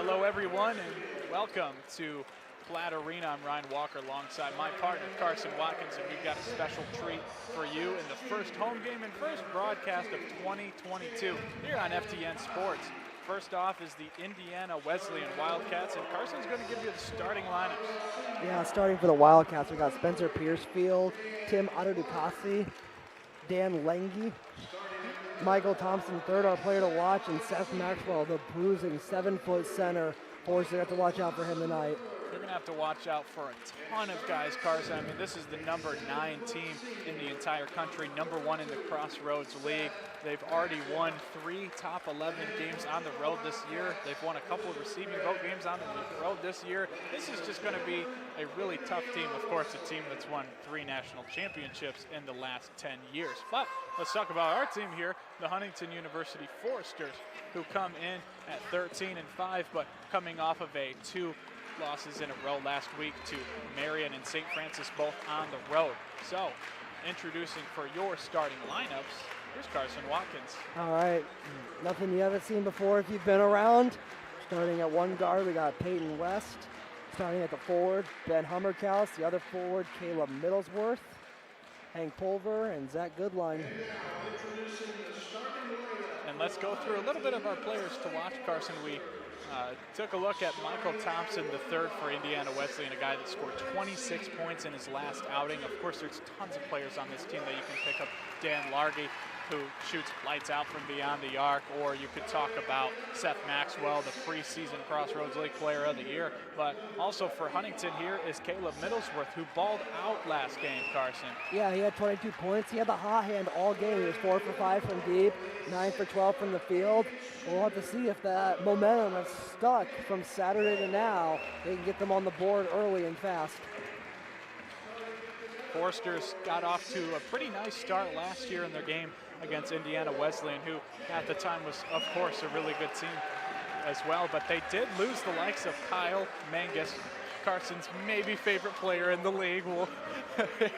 Hello, everyone, and welcome to Platt Arena. I'm Ryan Walker alongside my partner, Carson Watkins, and we've got a special treat for you in the first home game and first broadcast of 2022 here on FTN Sports. First off is the Indiana Wesleyan Wildcats, and Carson's going to give you the starting lineups. Yeah, starting for the Wildcats, we got Spencer Piercefield, Tim Adudukasi, Dan Lengi, Michael Thompson III, our player to watch, and Seth Maxwell, the bruising 7-foot center. Forrest, you have to watch out for him tonight. You're going to have to watch out for a ton of guys, Carson. I mean, this is the number 9 team in the entire country, number 1 in the Crossroads League. They've already won 3 top 11 games on the road this year. They've won a couple of receiving vote games on the road this year. This is just going to be a really tough team. Of course, a team that's won 3 national championships in the last 10 years. But let's talk about our team here, the Huntington University Foresters, who come in at 13-5, but coming off of a 2 losses in a row last week to Marion and St. Francis, both on the road. So, introducing for your starting lineups, here's Carson Watkins. All right, nothing you haven't seen before if you've been around. Starting at one guard, we got Peyton West. Starting at the forward, Ben Hummerkaus. The other forward, Caleb Middlesworth, Hank Pulver, and Zach Goodline. And let's go through a little bit of our players to watch, Carson. We took a look at Michael Thompson III for Indiana Wesleyan, a guy that scored 26 points in his last outing. Of course, there's tons of players on this team that you can pick up. Dan Largy, who shoots lights out from beyond the arc, or you could talk about Seth Maxwell, the preseason Crossroads League Player of the Year. But also for Huntington here is Caleb Middlesworth, who balled out last game, Carson. Yeah, he had 22 points. He had the hot hand all game. He was 4 for 5 from deep, 9 for 12 from the field. We'll have to see if that momentum has stuck from Saturday to now. They can get them on the board early and fast. Foresters got off to a pretty nice start last year in their game against Indiana Wesleyan, who at the time was, of course, a really good team as well. But they did lose the likes of Kyle Mangus, Carson's maybe favorite player in the league. Well,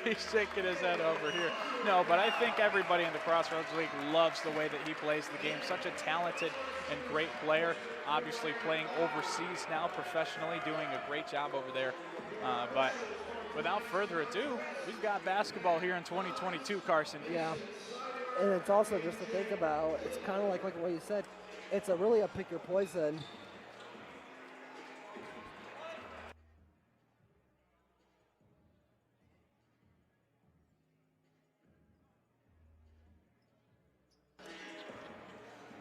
he's shaking his head over here. No, but I think everybody in the Crossroads League loves the way that he plays the game. Such a talented and great player. Obviously playing overseas now professionally, doing a great job over there. But without further ado, we've got basketball here in 2022, Carson. Yeah, and it's also just to think about, it's kind of like what you said, it's really a pick your poison.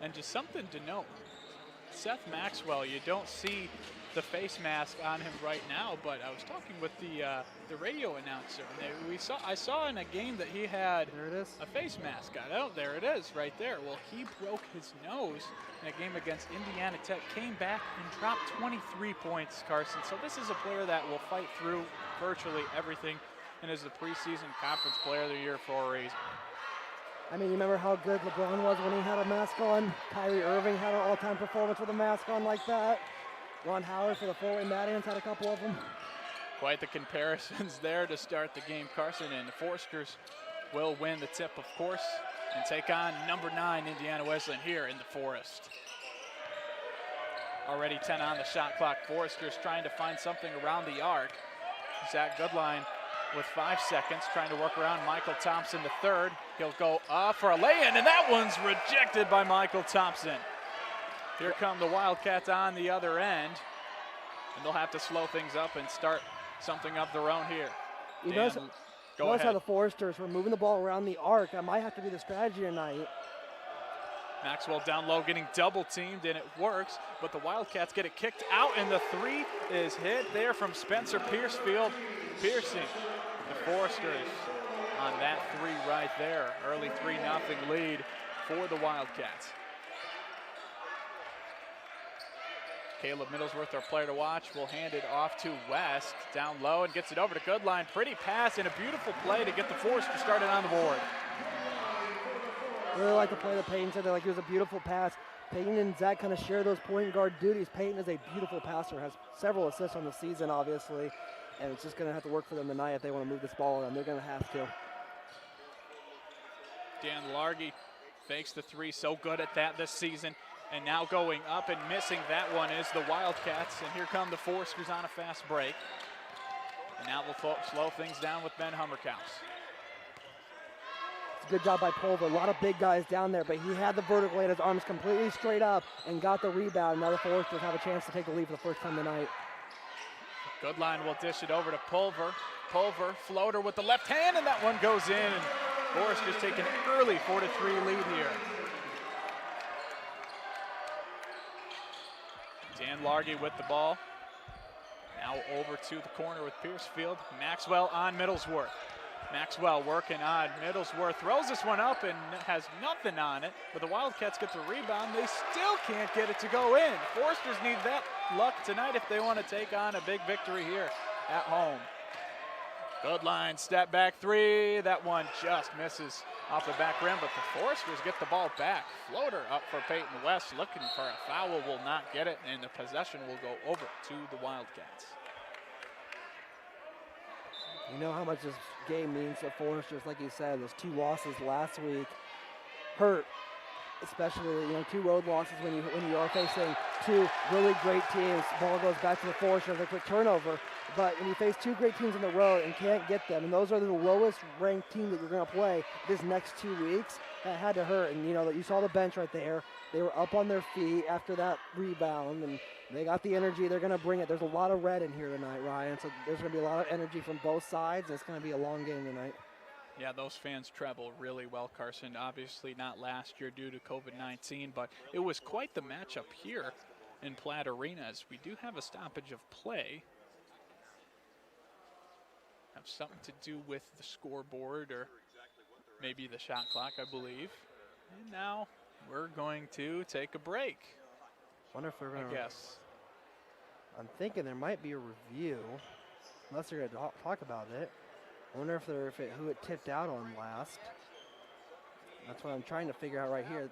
And just something to note, Seth Maxwell, you don't see the face mask on him right now, but I was talking with the radio announcer, and I saw in a game that he had a face mask on. Oh, there it is, right there. Well, he broke his nose in a game against Indiana Tech, came back and dropped 23 points, Carson. So this is a player that will fight through virtually everything, and is the preseason conference player of the year for a reason. I mean, you remember how good LeBron was when he had a mask on? Kyrie Irving had an all-time performance with a mask on like that. Ron Howard for the Fort Wayne Madians had a couple of them. Quite the comparisons there to start the game, Carson, and the Foresters will win the tip, of course, and take on number 9 Indiana Wesleyan here in the Forest. Already 10 on the shot clock. Foresters trying to find something around the arc. Zach Goodline with 5 seconds, trying to work around Michael Thompson III. He'll go for a lay-in, and that one's rejected by Michael Thompson. Here come the Wildcats on the other end, and they'll have to slow things up and start something of their own here. You notice how the Foresters were moving the ball around the arc. That might have to be the strategy tonight. Maxwell down low getting double teamed, and it works, but the Wildcats get it kicked out, and the 3 is hit there from Spencer Piercefield. Piercing the Foresters on that 3 right there. Early 3-0 lead for the Wildcats. Caleb Middlesworth, our player to watch, will hand it off to West, down low, and gets it over to Goodline. Pretty pass and a beautiful play to get the Foresters started on the board. I really like the play that Peyton said. Like, it was a beautiful pass. Peyton and Zach kind of share those point guard duties. Peyton is a beautiful passer, has several assists on the season, obviously, and it's just going to have to work for them tonight if they want to move this ball around. They're going to have to. Dan Largy fakes the 3, so good at that this season. And now going up and missing that one is the Wildcats. And here come the Foresters on a fast break. And now we'll slow things down with Ben Hummerkaus. It's a good job by Pulver. A lot of big guys down there, but he had the vertical, he had his arms completely straight up and got the rebound. Now the Foresters have a chance to take the lead for the first time tonight. Goodline will dish it over to Pulver. Pulver, floater with the left hand, and that one goes in. And Foresters take an early 4-3 lead here. Dan Largy with the ball. Now over to the corner with Piercefield. Maxwell on Middlesworth. Maxwell working on Middlesworth. Throws this one up and has nothing on it. But the Wildcats get the rebound. They still can't get it to go in. Foresters need that luck tonight if they want to take on a big victory here at home. Goodline, step back three. That one just misses off the back rim, but the Foresters get the ball back. Floater up for Peyton West, looking for a foul, will not get it, and the possession will go over to the Wildcats. You know how much this game means to Foresters, like you said, those 2 losses last week hurt, especially 2 road losses when you are facing 2 really great teams. Ball goes back to the Foresters, a quick turnover. But when you face 2 great teams on the road and can't get them, and those are the lowest ranked team that you're going to play this next 2 weeks, that had to hurt. And you saw the bench right there. They were up on their feet after that rebound, and they got the energy. They're going to bring it. There's a lot of red in here tonight, Ryan. So there's going to be a lot of energy from both sides. It's going to be a long game tonight. Yeah, those fans travel really well, Carson. Obviously not last year due to COVID-19, but it was quite the matchup here in Platt Arena, as we do have a stoppage of play. Have something to do with the scoreboard or maybe the shot clock, I believe. And now we're going to take a break. Wonder if they're going to. I guess. I'm thinking there might be a review, unless they're going to talk about it. I wonder if who it tipped out on last. That's what I'm trying to figure out right here.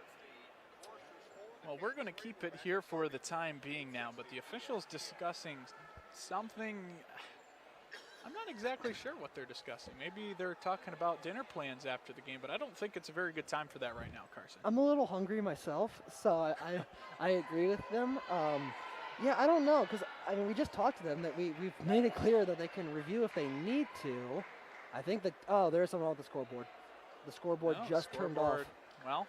Well, we're going to keep it here for the time being now, but the officials discussing something. I'm not exactly sure what they're discussing. Maybe they're talking about dinner plans after the game, but I don't think it's a very good time for that right now, Carson. I'm a little hungry myself, so I agree with them. Yeah, I don't know, because we just talked to them that we've made it clear that they can review if they need to. I think that there's something wrong with the scoreboard. The scoreboard just turned off. Well,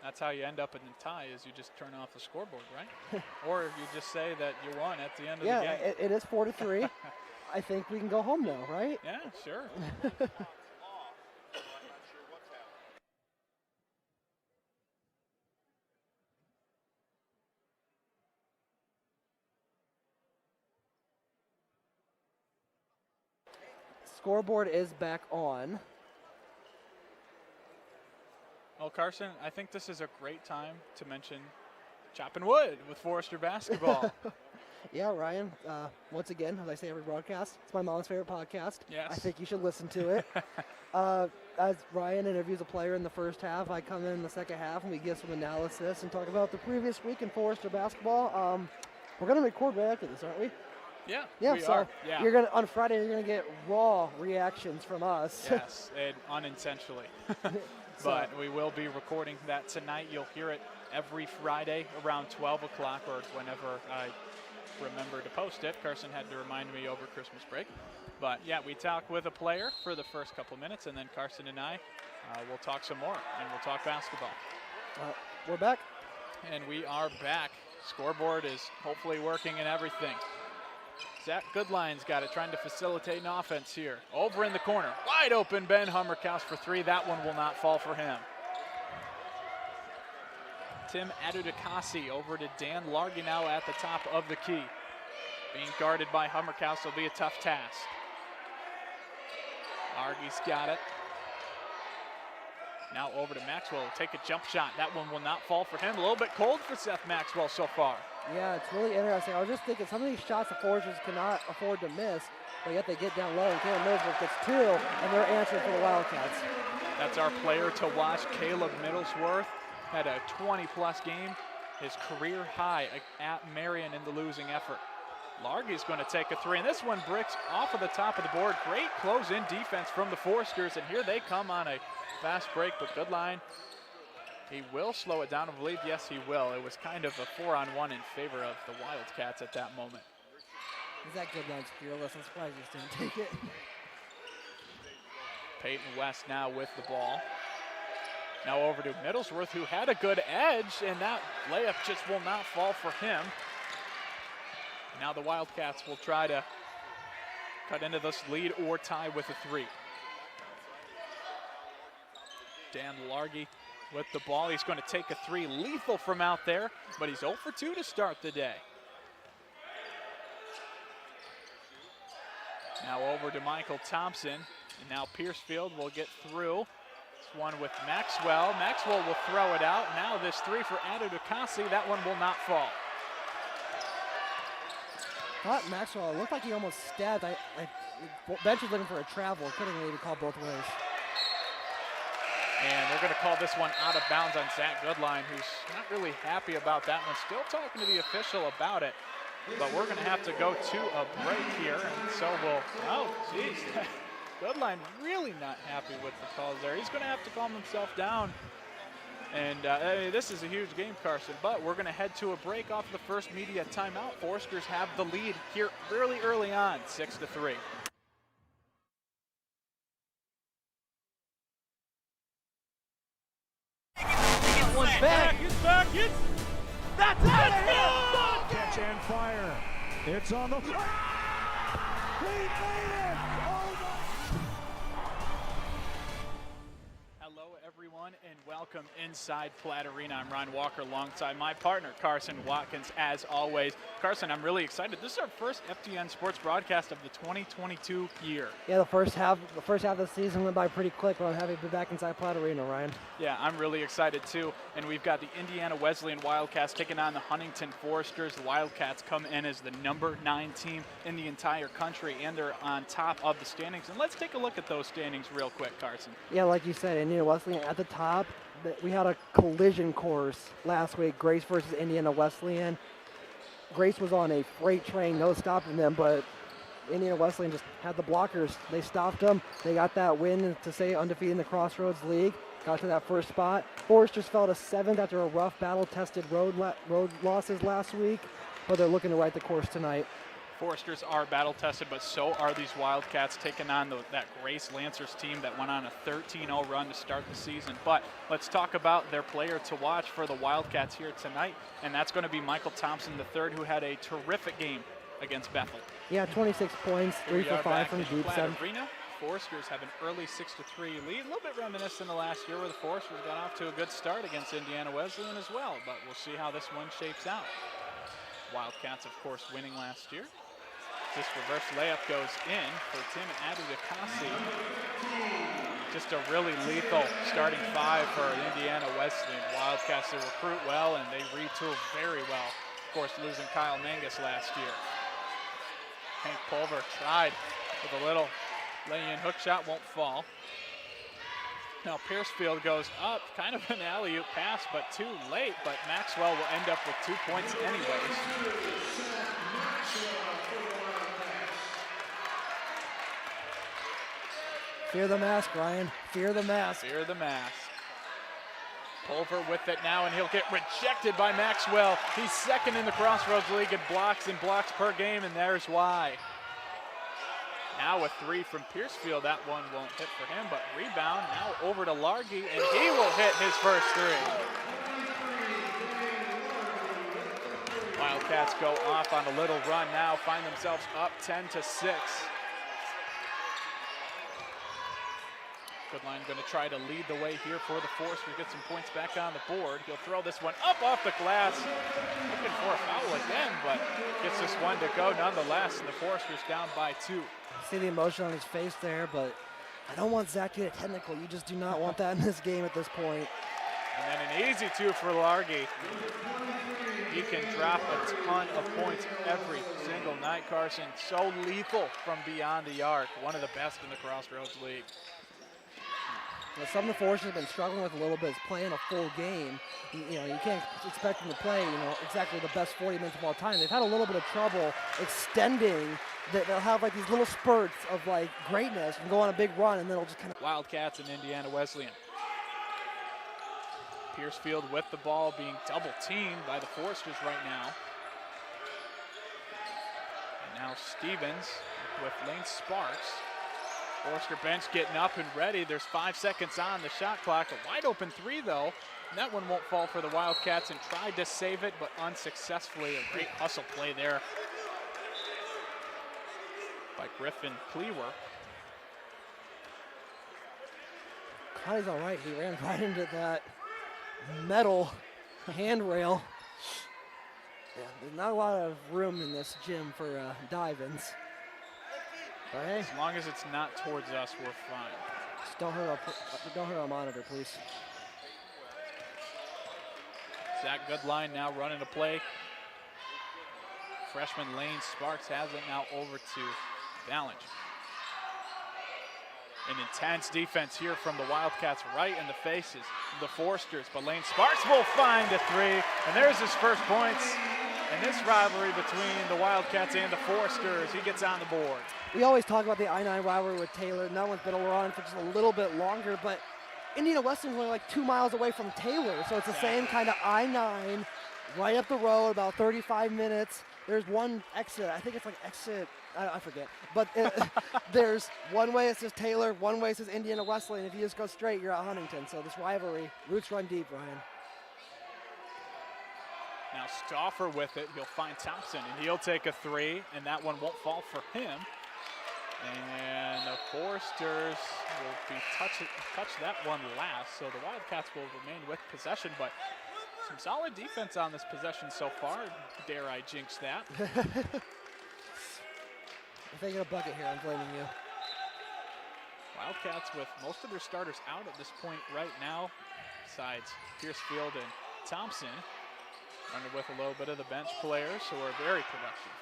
that's how you end up in a tie, is you just turn off the scoreboard, right? Or you just say that you won at the end of the game. Yeah, it is 4-3. I think we can go home now, right? Yeah, sure. Scoreboard is back on. Well, Carson, I think this is a great time to mention Chopping Wood with Forester basketball. Yeah, Ryan, once again, as I say every broadcast, it's my mom's favorite podcast. Yes. I think you should listen to it. As Ryan interviews a player in the first half, I come in the second half and we give some analysis and talk about the previous week in Forester basketball. We're going to record right after this, aren't we? Yeah, we are. Yeah. You're on Friday, you're going to get raw reactions from us. Yes, and unintentionally. But we will be recording that tonight. You'll hear it every Friday around 12 o'clock or whenever I remember to post it. Carson had to remind me over Christmas break. But yeah, we talk with a player for the first couple minutes, and then Carson and I will talk some more, and we'll talk basketball. We're back. And we are back. Scoreboard is hopefully working and everything. Zach Goodline's got it, trying to facilitate an offense here. Over in the corner, wide open, Ben Hummerkaus for 3. That one will not fall for him. Tim Adudakasi over to Dan Largy now at the top of the key. Being guarded by Hummerkaus will be a tough task. Largy's got it. Now over to Maxwell, take a jump shot. That one will not fall for him. A little bit cold for Seth Maxwell so far. Yeah, it's really interesting. I was just thinking some of these shots the Foresters cannot afford to miss, but yet they get down low, and Caleb Middlesworth gets 2, and they're answering for the Wildcats. That's our player to watch, Caleb Middlesworth. Had a 20-plus game, his career high at Marion in the losing effort. Largy's going to take a 3, and this one bricks off of the top of the board. Great close-in defense from the Foresters, and here they come on a fast break, but Goodline He will slow it down, I believe. Yes, he will. It was kind of a 4-on-1 in favor of the Wildcats at that moment. Is that Goodline's fearless? I'm surprised he just didn't take it. Peyton West now with the ball. Now over to Middlesworth, who had a good edge, and that layup just will not fall for him. Now the Wildcats will try to cut into this lead or tie with a 3. Dan Largy with the ball. He's going to take a 3, lethal from out there, but he's 0 for 2 to start the day. Now over to Michael Thompson, and now Piercefield will get through. This one with Maxwell. Maxwell will throw it out. Now this 3 for Ado Dukasi. That one will not fall. Thought Maxwell, it looked like he almost stabbed. Bench was looking for a travel. Couldn't really call both ways. And they're going to call this one out of bounds on Zach Goodline, who's not really happy about that one. Still talking to the official about it. But we're going to have to go to a break here. And so we'll, oh, geez. Goodline really not happy with the calls there. He's going to have to calm himself down. And this is a huge game, Carson. But we're going to head to a break off the first media timeout. Foresters have the lead here really early on, 6-3. One's back. It's back. It's That's it. catch and fire. It's on the. He made it. Oh my. Hello, everyone, and welcome inside Platt Arena. I'm Ryan Walker alongside my partner, Carson Watkins, as always. Carson, I'm really excited. This is our first FTN Sports broadcast of the 2022 year. Yeah, the first half of the season went by pretty quick, but I'm happy to be back inside Platt Arena, Ryan. Yeah, I'm really excited too. And we've got the Indiana Wesleyan Wildcats taking on the Huntington Foresters. The Wildcats come in as the number 9 team in the entire country, and they're on top of the standings. And let's take a look at those standings real quick, Carson. Yeah, like you said, Indiana Wesleyan at the top. We had a collision course last week, Grace versus Indiana Wesleyan. Grace was on a freight train, no stopping them, but Indiana Wesleyan just had the blockers. They stopped them. They got that win to stay undefeated in the Crossroads League. Got to that first spot. Foresters fell to 7th after a rough battle-tested road losses last week, but they're looking to right the course tonight. Foresters are battle-tested, but so are these Wildcats taking on that Grace Lancers team that went on a 13-0 run to start the season. But let's talk about their player to watch for the Wildcats here tonight, and that's going to be Michael Thompson III, who had a terrific game against Bethel. Yeah, 26 points, 3 for 5 from deep. Arena. Foresters have an early 6-3 lead, a little bit reminiscent of last year where the Foresters got off to a good start against Indiana Wesleyan as well, but we'll see how this one shapes out. Wildcats, of course, winning last year. This reverse layup goes in for Tim Adudakasi. Just a really lethal starting 5 for Indiana Wesleyan. Wildcats, they recruit well and they retool very well. Of course, losing Kyle Mangus last year. Hank Pulver tried with a little lay-in hook shot, won't fall. Now Piercefield goes up, kind of an alley-oop pass, but too late. But Maxwell will end up with 2 points anyways. Fear the mask, Ryan. Fear the mask. Fear the mask. Pulver with it now, and he'll get rejected by Maxwell. He's 2nd in the Crossroads League in blocks per game, and there's why. Now a 3 from Piercefield. That one won't hit for him, but rebound now over to Largy, and he will hit his first 3. Wildcats go off on a little run now, find themselves up 10-6. Goodline going to try to lead the way here for the Foresters, get some points back on the board. He'll throw this one up off the glass. Looking for a foul again, but gets this one to go nonetheless, and the Foresters down by 2. See the emotion on his face there, but I don't want Zach to get technical. You just do not want that in this game at this point. And then an easy 2 for Largy. He can drop a ton of points every single night, Carson. So lethal from beyond the arc. One of the best in the Crossroads League. Well, some of the Foresters have been struggling with a little bit is playing a full game. You can't expect them to play, exactly the best 40 minutes of all time. They've had a little bit of trouble extending. They'll have like these little spurts of like greatness and go on a big run, and then it'll just kind of. Wildcats and Indiana Wesleyan. Piercefield with the ball, being double teamed by the Foresters right now. And now Stevens with Lane Sparks. Forester bench getting up and ready. There's 5 seconds on the shot clock. A wide open three though. And that one won't fall for the Wildcats, and tried to save it, but unsuccessfully. A great hustle play there by Griffin Cleaver. Connie's all right. He ran right into that metal handrail. Yeah, there's not a lot of room in this gym for dive-ins. But hey, As long as it's not towards us, we're fine. just don't hurt our monitor, please. Zach Goodline now running a play. Freshman Lane Sparks has it now over to Ballinge. An intense defense here from the Wildcats, right in the faces of the Foresters, but Lane Sparks will find a three, and there's his first points in this rivalry between the Wildcats and the Foresters. He gets on the board. We always talk about the I-9 rivalry with Taylor, and that one's been around for just a little bit longer, but Indiana Wesleyan's only like 2 miles away from Taylor, so it's the same kind of I-9 right up the road, about 35 minutes. There's one exit, I think it's like exit, I forget, but there's one way it says Taylor, one way it says Indiana Wesleyan. If you just go straight, you're at Huntington. So this rivalry, roots run deep, Ryan. Now Stauffer with it, he'll find Thompson, and he'll take a three, and that one won't fall for him. And the Foresters will be touch that one last, so the Wildcats will remain with possession, but some solid defense on this possession so far. Dare I jinx that? If they get a bucket here, I'm blaming you. Wildcats with most of their starters out at this point right now, besides Piercefield and Thompson, running with a little bit of the bench players who are very productive.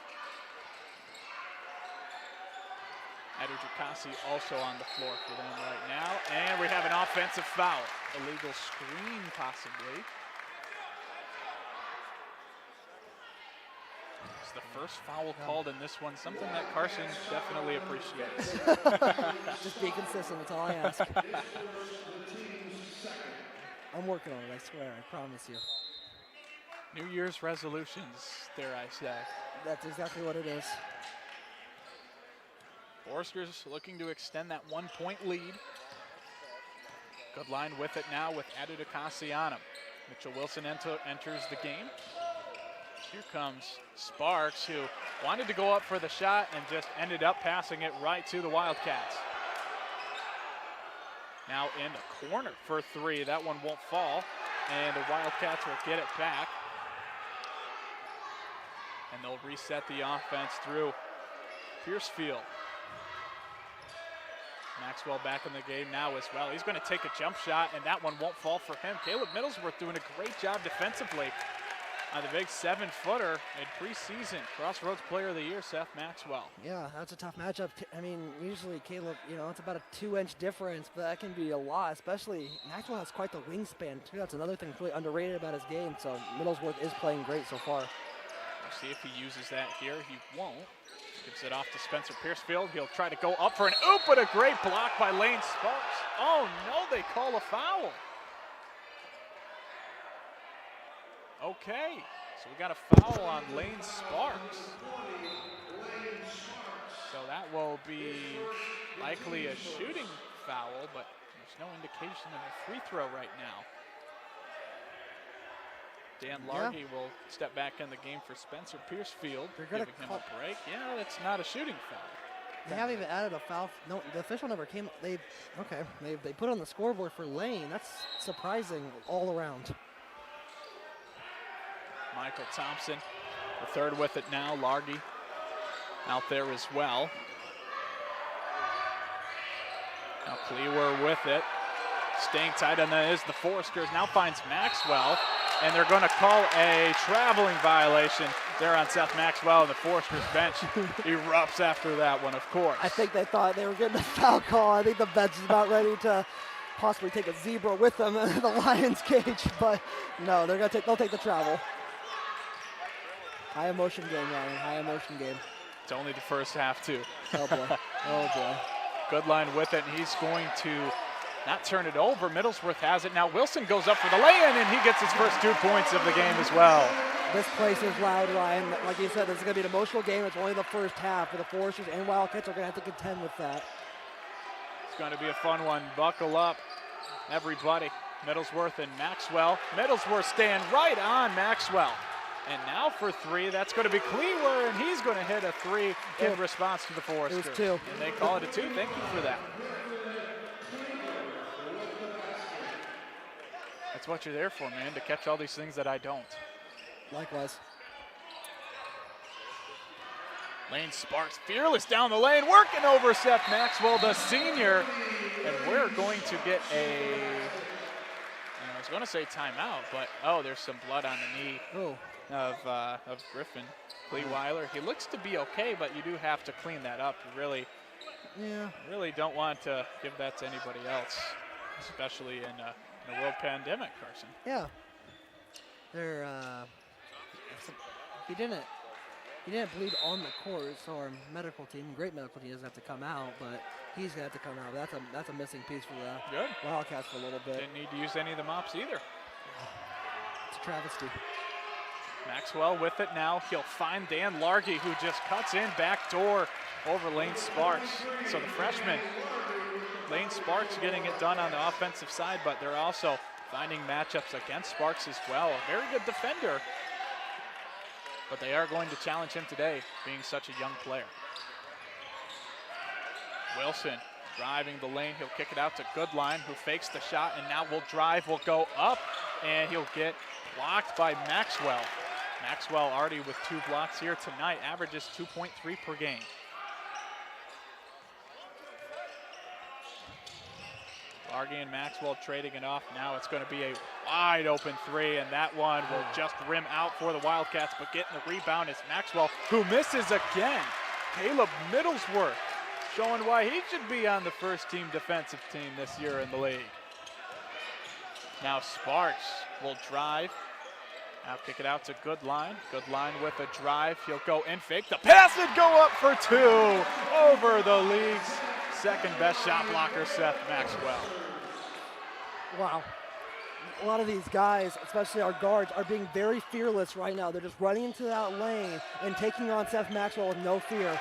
Adderjacassi also on the floor for them right now. And we have an offensive foul. Illegal screen possibly. It's the first foul called in this one, something that Carson definitely appreciates. Just be consistent, that's all I ask. I'm working on it, I swear, I promise you. New Year's resolutions, dare I say. That's exactly what it is. Foresters looking to extend that 1 point lead. Good line with it now with Adderjacassi on him. Mitchell Wilson enters the game. Here comes Sparks, who wanted to go up for the shot and just ended up passing it right to the Wildcats. Now in the corner for three. That one won't fall, and the Wildcats will get it back. And they'll reset the offense through Piercefield. Maxwell back in the game now as well. He's going to take a jump shot, and that one won't fall for him. Caleb Middlesworth doing a great job defensively on the big 7-footer in preseason. Crossroads Player of the Year, Seth Maxwell. Yeah, that's a tough matchup. I mean, usually Caleb, it's about a 2-inch difference, but that can be a lot, especially Maxwell has quite the wingspan, too. That's another thing really underrated about his game, so Middlesworth is playing great so far. We'll see if he uses that here. He won't. Gives it off to Spencer Piercefield. He'll try to go up for an oop, but a great block by Lane Sparks. Oh no, they call a foul. Okay, so we got a foul on Lane Sparks. So that will be likely a shooting foul, but there's no indication of a free throw right now. Dan Largy will step back in the game for Spencer Piercefield, giving him a break. Yeah, that's not a shooting foul. They haven't even added a foul. No, the official never came. They put on the scoreboard for Lane. That's surprising all around. Michael Thompson, the third with it now. Largy out there as well. Now Cleaver with it. Staying tight on that is the Foresters. Now finds Maxwell. And they're going to call a traveling violation there on Seth Maxwell, and the Foresters bench erupts after that one, of course. I think they thought they were getting a foul call. I think the bench is about ready to possibly take a zebra with them in the Lions cage, but no, they'll take the travel. High emotion game, Ryan, high emotion game. It's only the first half, too. Oh, boy. Oh, boy. Good line with it, and he's going to not turn it over. Middlesworth has it. Now Wilson goes up for the lay-in, and he gets his first 2 points of the game as well. This place is loud, Ryan. Like you said, this is going to be an emotional game. It's only the first half, but the Foresters and Wildcats are going to have to contend with that. It's going to be a fun one. Buckle up, everybody. Middlesworth and Maxwell. Middlesworth staying right on Maxwell. And now for 3, that's going to be Cleaver, and he's going to hit a 3 in response to the Foresters. It was 2. And they call it a 2. Thank you for that. That's what you're there for, man, to catch all these things that I don't. Likewise. Lane Sparks, fearless down the lane, working over Seth Maxwell, the senior. And we're going to get I was going to say timeout, but, there's some blood on the knee of Griffin. Clee Weiler, he looks to be okay, but you do have to clean that up. You really don't want to give that to anybody else, especially in a world pandemic, Carson. Yeah. They're, he didn't bleed on the court, so our medical team, great medical team, doesn't have to come out, but he's going to have to come out. That's a missing piece for the Wildcats for a little bit. Didn't need to use any of the mops either. It's a travesty. Maxwell with it now. He'll find Dan Largy, who just cuts in back door over Lane Sparks. So the freshman, Lane Sparks, getting it done on the offensive side, but they're also finding matchups against Sparks as well. A very good defender, but they are going to challenge him today, being such a young player. Wilson driving the lane. He'll kick it out to Goodline, who fakes the shot, and now will drive, will go up, and he'll get blocked by Maxwell. Maxwell already with 2 blocks here tonight, averages 2.3 per game. Largy and Maxwell trading it off. Now it's going to be a wide open 3, and that one will just rim out for the Wildcats, but getting the rebound is Maxwell, who misses again. Caleb Middlesworth showing why he should be on the first team defensive team this year in the league. Now Sparks will drive. Now kick it out to Goodline. Goodline with a drive. He'll go and fake the pass and go up for 2 over the league's second best shot blocker, Seth Maxwell. Wow. A lot of these guys, especially our guards, are being very fearless right now. They're just running into that lane and taking on Seth Maxwell with no fear.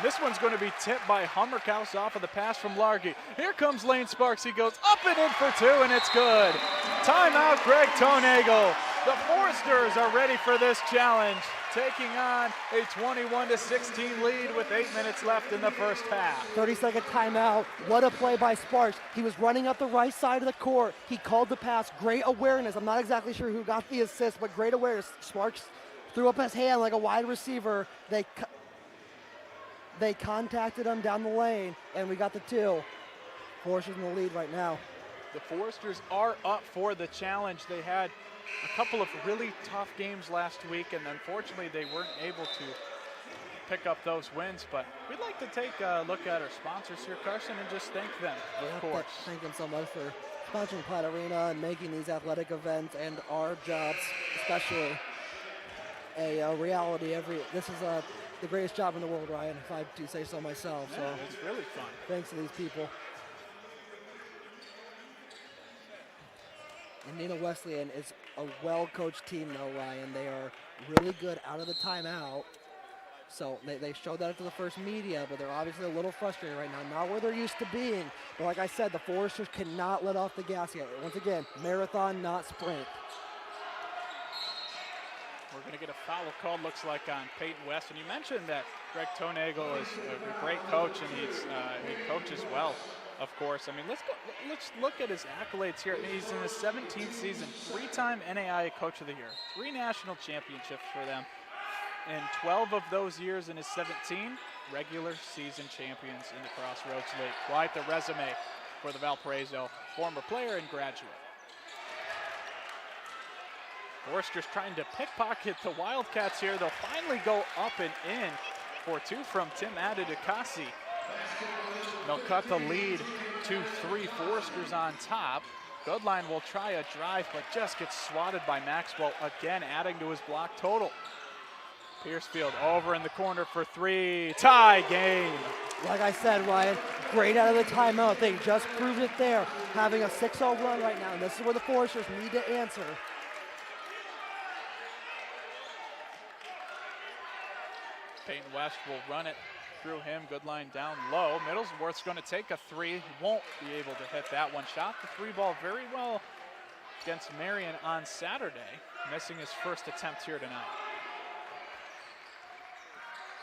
This one's going to be tipped by Hummerkaus off of the pass from Largy. Here comes Lane Sparks. He goes up and in for 2, and it's good. Timeout, Greg Tonagel. The Foresters are ready for this challenge, taking on a 21-16 lead with 8 minutes left in the first half. 30-second timeout. What a play by Sparks. He was running up the right side of the court. He called the pass. Great awareness. I'm not exactly sure who got the assist, but great awareness. Sparks threw up his hand like a wide receiver. They contacted him down the lane, and we got the 2. Foresters in the lead right now. The Foresters are up for the challenge. They had a couple of really tough games last week, and unfortunately they weren't able to pick up those wins. But we'd like to take a look at our sponsors here, Carson, and just thank them, of course. Thank them so much for sponsoring Platte Arena and making these athletic events and our jobs, especially, a reality. This is the greatest job in the world, Ryan, if I do say so myself. Yeah, so it's really fun. Thanks to these people. Indiana Wesleyan is a well-coached team, though, Ryan. They are really good out of the timeout. So they showed that to the first media, but they're obviously a little frustrated right now. Not where they're used to being. But like I said, the Foresters cannot let off the gas yet. Once again, marathon, not sprint. We're going to get a foul called, looks like, on Peyton West. And you mentioned that Greg Tonagel is a great coach, and he coaches well, of course. I mean, let's look at his accolades here. He's in his 17th season, 3-time NAIA Coach of the Year, 3 national championships for them. In 12 of those years in his 17, regular season champions in the Crossroads League. Quite the resume for the Valparaiso former player and graduate. Foresters trying to pickpocket the Wildcats here. They'll finally go up and in for 2 from Tim Adedikasi. They'll cut the lead to 3. Foresters on top. Goodline will try a drive, but just gets swatted by Maxwell, again adding to his block total. Piercefield over in the corner for 3. Tie game. Like I said, Ryan, great out of the timeout. They just proved it there, having a 6-0 run right now, and this is where the Foresters need to answer. Peyton West will run it through him. Good line down low. Middlesworth's going to take a three. Won't be able to hit that one. Shot the three ball very well against Marion on Saturday, missing his first attempt here tonight.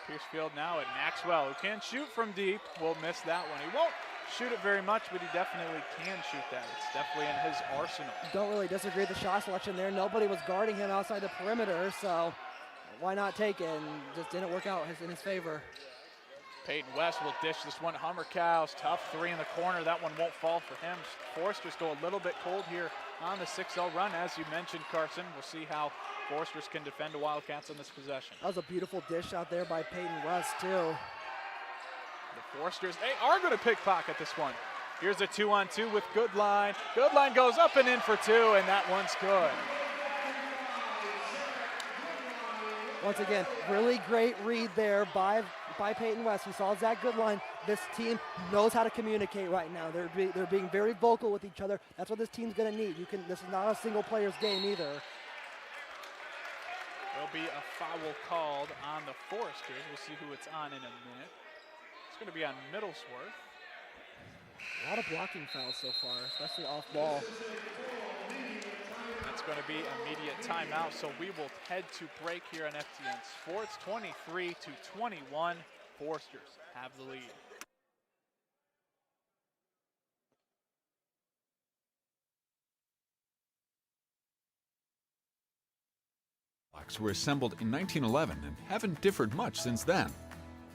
Piercefield now at Maxwell, who can shoot from deep. Will miss that one. He won't shoot it very much, but he definitely can shoot that. It's definitely in his arsenal. Don't really disagree with the shot selection there. Nobody was guarding him outside the perimeter, so why not take it? And just didn't work out in his favor. Peyton West will dish this one. Hummercows, tough three in the corner. That one won't fall for him. Foresters go a little bit cold here on the 6-0 run. As you mentioned, Carson, we'll see how Foresters can defend the Wildcats on this possession. That was a beautiful dish out there by Peyton West, too. The Foresters, they are going to pickpocket this one. Here's a 2-on-2 with Goodline. Goodline goes up and in for two, and that one's good. Once again, really great read there by Peyton West. We saw Zach Goodline. This team knows how to communicate right now. They're being very vocal with each other. That's what this team's going to need. This is not a single player's game either. There'll be a foul called on the Foresters. We'll see who it's on in a minute. It's going to be on Middlesworth. A lot of blocking fouls so far, especially off ball. That's going to be immediate timeout, so we will head to break here on FTN Sports. 23-21, Foresters have the lead. Were assembled in 1911 and haven't differed much since then.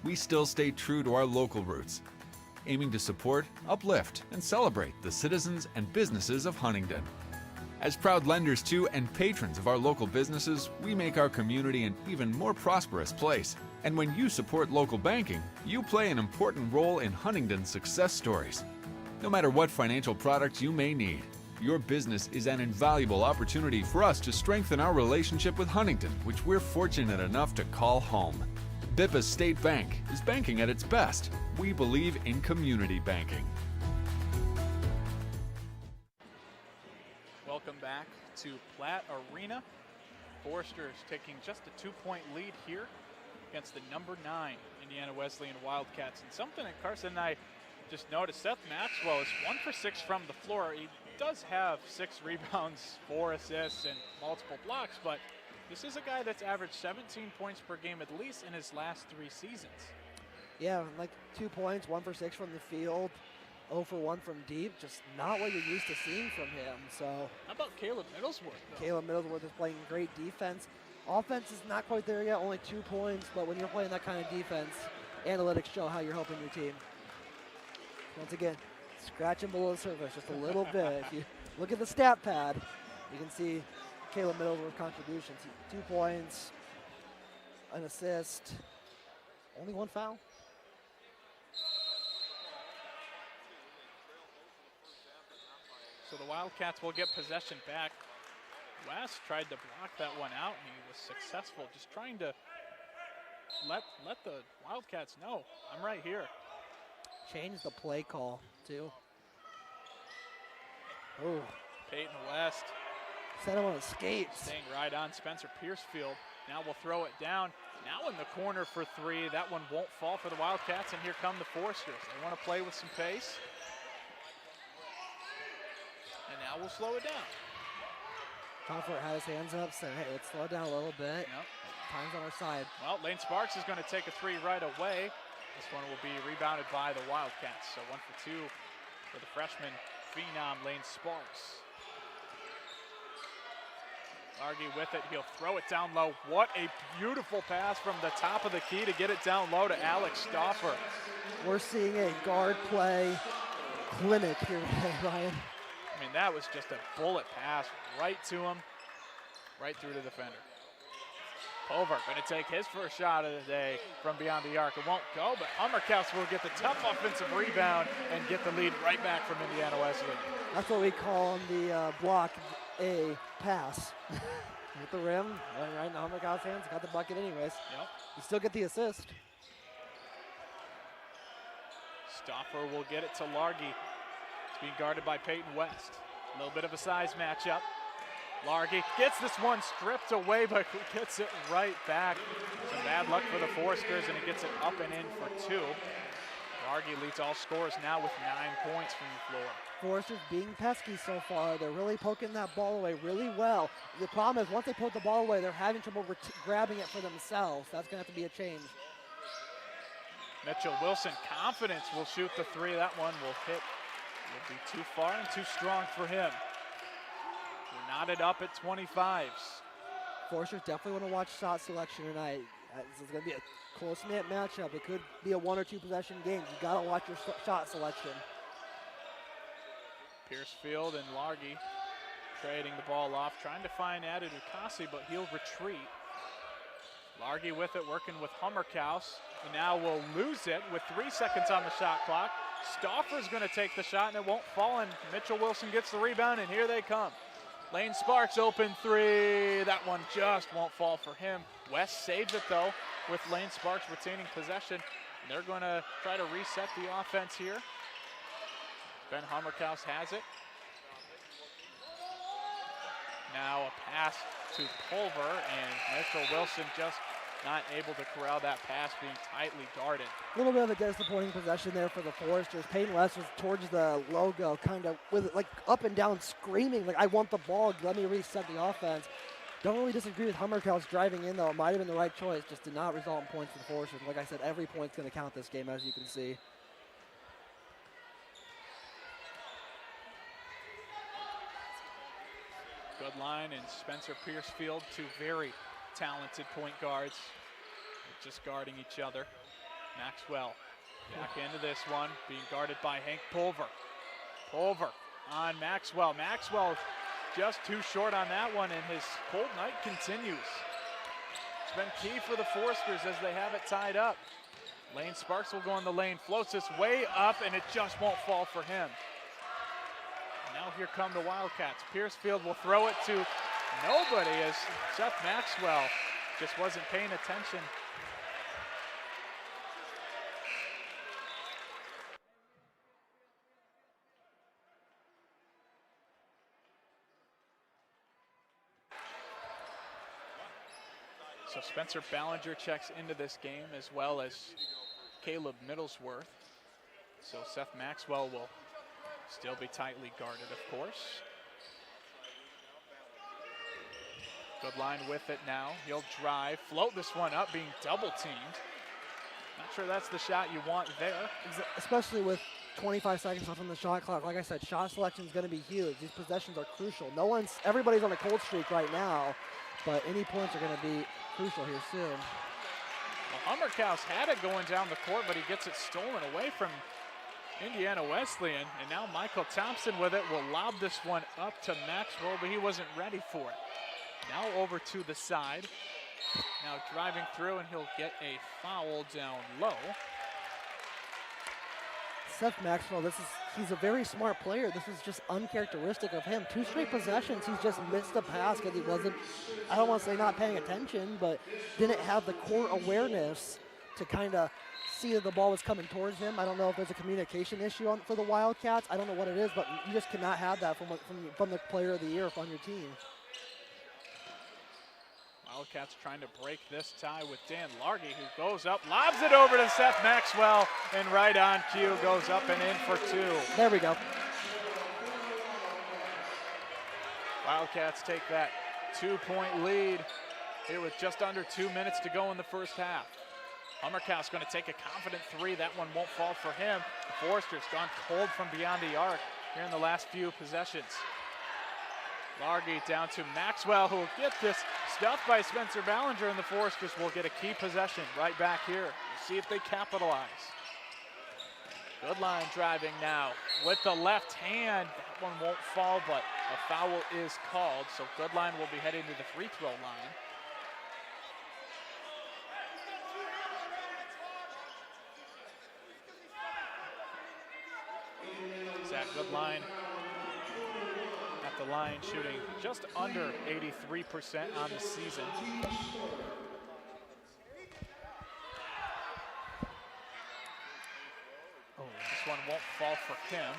We still stay true to our local roots, aiming to support, uplift, and celebrate the citizens and businesses of Huntington. As proud lenders to and patrons of our local businesses, we make our community an even more prosperous place. And when you support local banking, you play an important role in Huntington's success stories. No matter what financial product you may need, your business is an invaluable opportunity for us to strengthen our relationship with Huntington, which we're fortunate enough to call home. Bippa State Bank is banking at its best. We believe in community banking. Welcome back to Platt Arena. Foresters taking just a 2-point lead here against the number 9 Indiana Wesleyan Wildcats. And something that Carson and I just noticed, Seth Maxwell is 1 for 6 from the floor. He does have 6 rebounds, 4 assists, and multiple blocks, but this is a guy that's averaged 17 points per game at least in his last 3 seasons. Yeah, like 2 points, 1 for 6 from the field, 0 for 1 from deep. Just not what you're used to seeing from him. So how about Caleb Middlesworth, though? Caleb Middlesworth is playing great defense. Offense is not quite there yet, only 2 points, but when you're playing that kind of defense, analytics show how you're helping your team. Once again, scratching below the surface just a little bit. If you look at the stat pad, you can see Caleb Middlesworth's contributions. 2 points, an assist, only 1 foul. So the Wildcats will get possession back. West tried to block that one out, and he was successful, just trying to let the Wildcats know, I'm right here. Change the play call, too. Oh. Peyton West. Set him on his skates. Staying right on Spencer Piercefield. Now we'll throw it down. Now in the corner for 3. That one won't fall for the Wildcats, and here come the Foresters. They want to play with some pace. And now we'll slow it down. Comfort had his hands up, saying, hey, let's slow it down a little bit. Yep. Time's on our side. Well, Lane Sparks is going to take a 3 right away. This one will be rebounded by the Wildcats. So 1 for 2 for the freshman phenom, Lane Sparks. Largy with it, he'll throw it down low. What a beautiful pass from the top of the key to get it down low to Alex Stauffer. We're seeing a guard play clinic here today, Ryan. I mean, that was just a bullet pass right to him, right through the defender. Pover going to take his first shot of the day from beyond the arc. It won't go, but Hummerkaus will get the tough offensive rebound and get the lead right back from Indiana Wesleyan. That's what we call on the block a pass. With the rim, right in Hummerkaus' hands, got the bucket anyways. Yep. You still get the assist. Stauffer will get it to Largy. It's being guarded by Peyton West. A little bit of a size matchup. Largy gets this one stripped away, but gets it right back. Some bad luck for the Foresters, and it gets it up and in for 2. Largy leads all scorers now with 9 points from the floor. Foresters being pesky so far. They're really poking that ball away really well. The problem is once they poke the ball away, they're having trouble grabbing it for themselves. That's going to have to be a change. Mitchell Wilson, confidence, will shoot the 3. That one will hit. Will be too far and too strong for him. We're knotted up at 25s. Foresters definitely want to watch shot selection tonight. This is going to be a close-knit matchup. It could be a 1 or 2 possession game. You got to watch your shot selection. Piercefield and Largy trading the ball off, trying to find Adu Kasi, but he'll retreat. Largy with it, working with Hummerkaus, and now will lose it with 3 seconds on the shot clock. Stauffer's going to take the shot, and it won't fall, and Mitchell Wilson gets the rebound, and here they come. Lane Sparks open 3. That one just won't fall for him. West saves it, though, with Lane Sparks retaining possession. And they're going to try to reset the offense here. Ben Hummerkaus has it. Now a pass to Pulver, and Mitchell Wilson just not able to corral that pass, being tightly guarded. A little bit of a disappointing possession there for the Foresters. Peyton West was towards the logo, kind of with it like up and down screaming, like, I want the ball, let me reset the offense. Don't really disagree with Hummerkaus driving in, though. It might have been the right choice, just did not result in points for the Foresters. Like I said, every point's going to count this game, as you can see. Goodline and Spencer Piercefield, 2 very talented point guards, just guarding each other. Maxwell back into this one, being guarded by Hank Pulver. Pulver on Maxwell. Maxwell just too short on that one, and his cold night continues. It's been key for the Foresters as they have it tied up. Lane Sparks will go in the lane, floats this way up, and it just won't fall for him. Now here come the Wildcats. Piercefield will throw it to nobody as Seth Maxwell just wasn't paying attention. So Spencer Ballinger checks into this game, as well as Caleb Middlesworth. So Seth Maxwell will still be tightly guarded, of course. Good line with it now. He'll drive, float this one up, being double teamed. Not sure that's the shot you want there. Especially with 25 seconds left on the shot clock. Like I said, shot selection is going to be huge. These possessions are crucial. Everybody's on a cold streak right now, but any points are going to be crucial here soon. Well, Hummerkaus had it going down the court, but he gets it stolen away from Indiana Wesleyan, and now Michael Thompson with it will lob this one up to Maxwell, but he wasn't ready for it. Now over to the side. Now driving through, and he'll get a foul down low. Seth Maxwell, he's a very smart player. This was just uncharacteristic of him. 2 straight possessions, he's just missed a pass because he wasn't, I don't want to say not paying attention, but didn't have the court awareness to kind of see that the ball was coming towards him. I don't know if there's a communication issue for the Wildcats. I don't know what it is, but you just cannot have that from the player of the year on your team. Wildcats trying to break this tie with Dan Largy, who goes up, lobs it over to Seth Maxwell, and right on cue goes up and in for 2. There we go. Wildcats take that 2-point lead here with just under 2 minutes to go in the first half. Hummerkaus going to take a confident 3. That one won't fall for him. The Foresters gone cold from beyond the arc here in the last few possessions. Largy down to Maxwell, who will get this stuffed by Spencer Ballinger, and the Foresters will get a key possession right back here. We'll see if they capitalize. Goodline driving now with the left hand. That one won't fall, but a foul is called, so Goodline will be heading to the free throw line. Zach Goodline at the line, shooting just under 83% on the season. Oh, just one won't fall for him.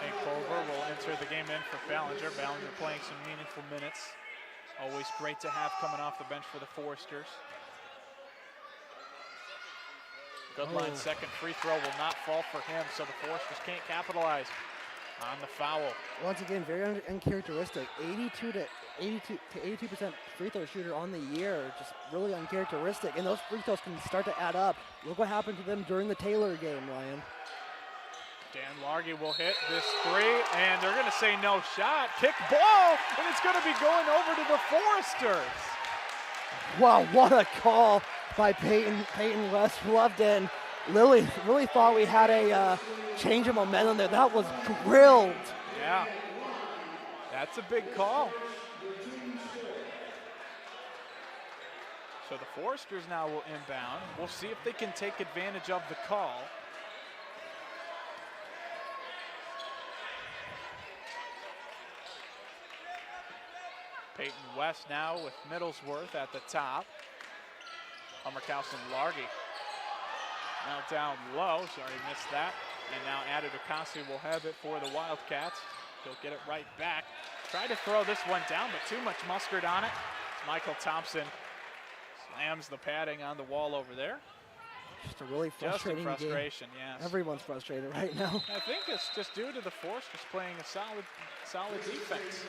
Hank Pulver will enter the game in for Ballinger. Ballinger playing some meaningful minutes. Always great to have coming off the bench for the Foresters. Goodline's second free throw will not fall for him, so the Foresters can't capitalize on the foul. Once again, very uncharacteristic. 82% free throw shooter on the year, just really uncharacteristic. And those free throws can start to add up. Look what happened to them during the Taylor game, Ryan. Dan Largy will hit this three, and they're going to say no shot. Kick ball, and it's going to be going over to the Foresters. Wow, what a call by Peyton West Loveton. Lily really thought we had a change of momentum there. That was drilled. Yeah, that's a big call. So the Foresters now will inbound. We'll see if they can take advantage of the call. Peyton West now with Middlesworth at the top. Hummerkaus and Largy now down low. Sorry, missed that. And now Adedokasi will have it for the Wildcats. He'll get it right back. Tried to throw this one down, but too much mustard on it. Michael Thompson slams the padding on the wall over there. Just a really frustrating Just a frustration, game. Yes. Everyone's frustrated right now. I think it's just due to the Foresters playing a solid defense.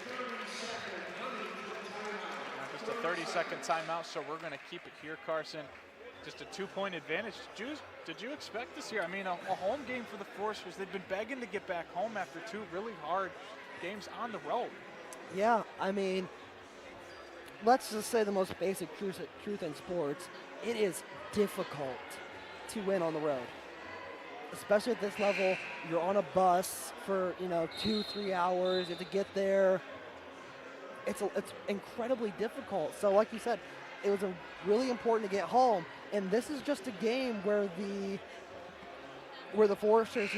Now just a 30-second timeout, so we're going to keep it here, Carson. Just a 2-point advantage. Did you expect this here? I mean, a home game for the Foresters. They've been begging to get back home after 2 really hard games on the road. Yeah, I mean, let's just say the most basic truth in sports. It is difficult to win on the road. Especially at this level, you're on a bus for 2-3 hours. You have to get there. It's incredibly difficult. So like you said, it was really important to get home. And this is just a game where the Foresters,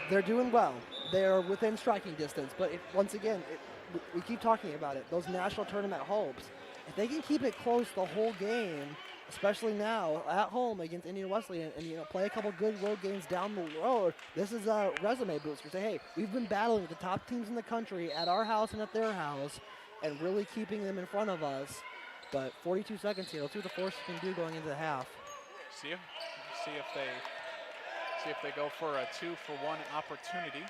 they're doing well. They're within striking distance. But once again, we keep talking about it. Those national tournament hopes. If they can keep it close the whole game, especially now at home against Indiana Wesleyan, and play a couple good road games down the road, this is a resume booster. Say, hey, we've been battling with the top teams in the country at our house and at their house, and really keeping them in front of us. But 42 seconds here. Let's see what the Foresters can do going into the half. See if they go for a 2-for-1 opportunity.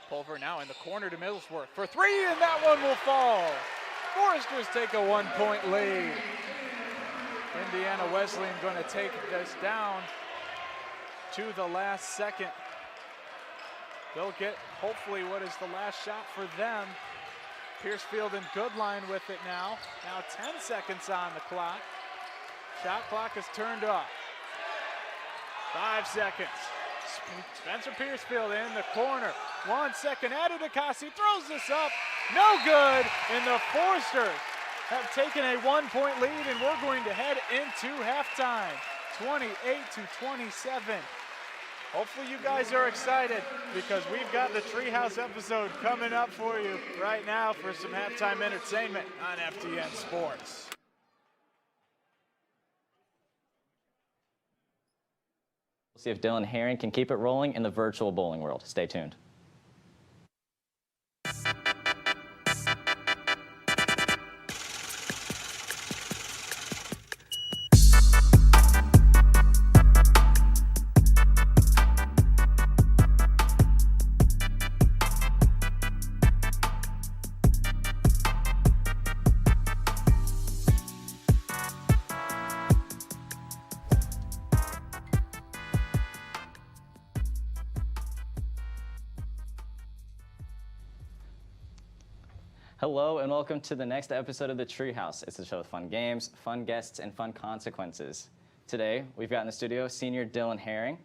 Pulver now in the corner to Middlesworth for 3, and that one will fall. Foresters take a 1-point lead. Indiana Wesleyan going to take this down to the last second. They'll get hopefully what is the last shot for them. Piercefield and Goodline with it now. Now 10 seconds on the clock. Shot clock is turned off. 5 seconds. Spencer Piercefield in the corner. 1 second. Adedokasi throws this up. No good. And the Foresters have taken a 1-point lead, and we're going to head into halftime. 28-27. Hopefully you guys are excited, because we've got the Treehouse episode coming up for you right now for some halftime entertainment on FTN Sports. We'll see if Dylan Herring can keep it rolling in the virtual bowling world. Stay tuned. Hello and welcome to the next episode of The Treehouse. It's a show with fun games, fun guests, and fun consequences. Today, we've got in the studio senior Dylan Herring.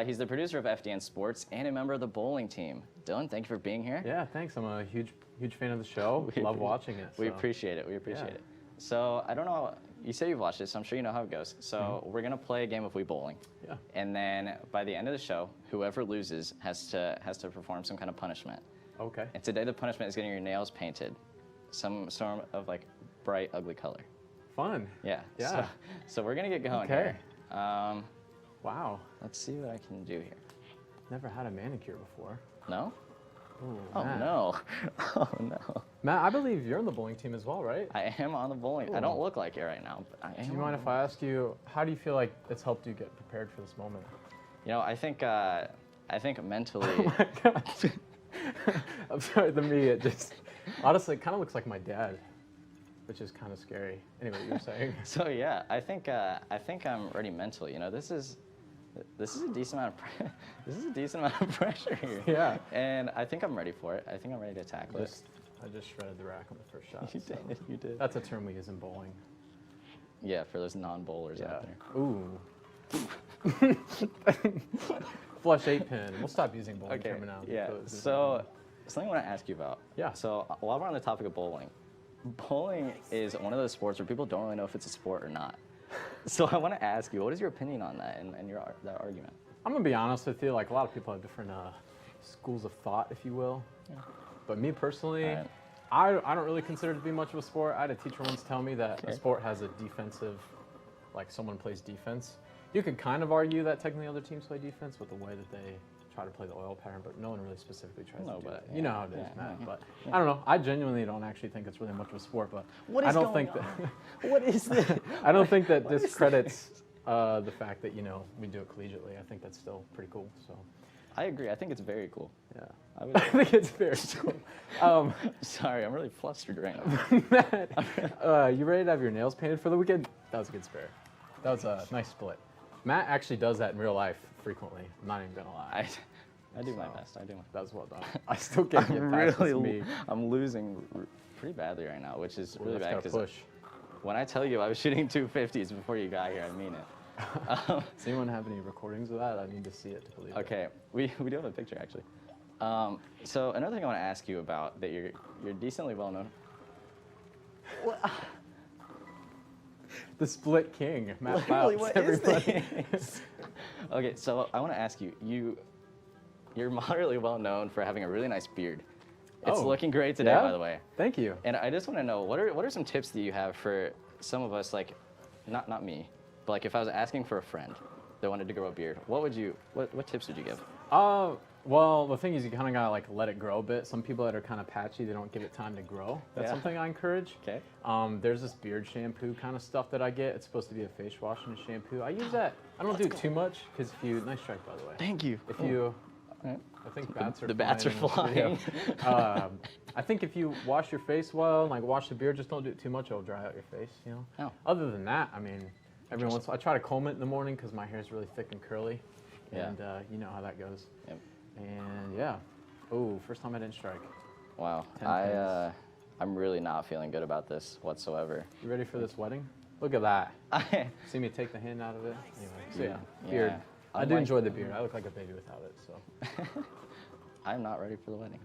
He's the producer of FDN Sports and a member of the bowling team. Dylan, thank you for being here. Yeah, thanks. I'm a huge fan of the show. Love watching it. We appreciate it. We appreciate it. So I don't know, you say you've watched it, so I'm sure you know how it goes. So we're gonna play a game of Wii Bowling. Yeah. And then by the end of the show, whoever loses has to perform some kind of punishment. Okay. And today the punishment is getting your nails painted some sort of like bright, ugly color. Fun. Yeah. Yeah. So we're gonna get going Okay. here. Wow. Let's see what I can do here. Never had a manicure before. No? Ooh, Oh Matt. no. Oh no. Matt, I believe you're on the bowling team as well, right? I am on the bowling. I Ooh. don't look like it right now, but I am. Do you mind if I ask you, how do you feel like it's helped you get prepared for this moment? You know, I think mentally. Oh my God. I'm sorry, to me, it just, honestly, it kind of looks like my dad, which is kind of scary. Anyway, you were saying. So yeah, I think I'm ready mentally. You know, this is a decent amount of this is a decent amount of pressure here. Yeah. And I think I'm ready for it. I think I'm ready to tackle it. I just shredded the rack on the first shot. You so. did. You did. That's a term we use in bowling. Yeah, for those non-bowlers out there. Ooh. Flush 8-pin. We'll stop using bowling Okay. terminology. Yeah. for this. So something I want to ask you about. Yeah. So while we're on the topic of bowling, bowling is one of those sports where people don't really know if it's a sport or not. So I want to ask you, what is your opinion on that and that argument? I'm gonna be honest with you. Like a lot of people have different schools of thought, if you will. Yeah. But me personally, All I don't really consider it to be much of a sport. I had a teacher once tell me that a Okay. sport has a defensive, like someone plays defense. You could kind of argue that technically other teams play defense with the way that they try to play the oil pattern, but no one really specifically tries No, to do but that. You know how it is, yeah, Matt. yeah, But I don't know. I genuinely don't actually think it's really much of a sport. But What I is don't going think on? that What is this? I don't think that What is discredits the fact that we do it collegiately. I think that's still pretty cool. So I agree. I think it's very cool. yeah, I would, I think it's very cool. sorry, I'm really flustered right now. Matt, you ready to have your nails painted for the weekend? That was a good spare. That was a nice split. Matt actually does that in real life frequently. I'm not even gonna lie. I do my So, best. I do my That was well done. I still can't get past this me. I'm losing pretty badly right now, which is really Let's bad gotta because push. when I tell you I was shooting 250s before you got here, I mean it. Does anyone have any recordings of that? I need to see it to believe it. Okay, we do have a picture actually. So another thing I want to ask you about that you're decently well known. The Split King, Matt Literally, Fouts, what is everybody. this? Okay, so I want to ask you, you're moderately well known for having a really nice beard. It's Oh, looking great today, yeah? by the way. Thank you. And I just want to know, what are some tips that you have for some of us, like, not me, but like if I was asking for a friend that wanted to grow a beard, what tips would you give? Well, the thing is, you kind of gotta like let it grow a bit. Some people that are kind of patchy, they don't give it time to grow. That's Yeah. something I encourage. Okay. There's this beard shampoo kind of stuff that I get. It's supposed to be a face wash and a shampoo. I use that. I don't do it too much because nice strike by the way. Thank you. If you, Alright. I think bats are The bats are in this video. flying. I think if you wash your face well, and like wash the beard, just don't do it too much. It'll dry out your face. Oh. Other than that, I mean, every once I try to comb it in the morning because my hair is really thick and curly, Yeah. and you know how that goes. Yep. And yeah. Oh, first time I didn't strike. Wow. 10 pins. I'm really not feeling good about this whatsoever. You ready for this wedding? Look at that. I, See me take the hand out of it? Anyway, so yeah, Yeah. beard. I do Unlike- enjoy the beard. I look like a baby without it, so. I'm not ready for the wedding.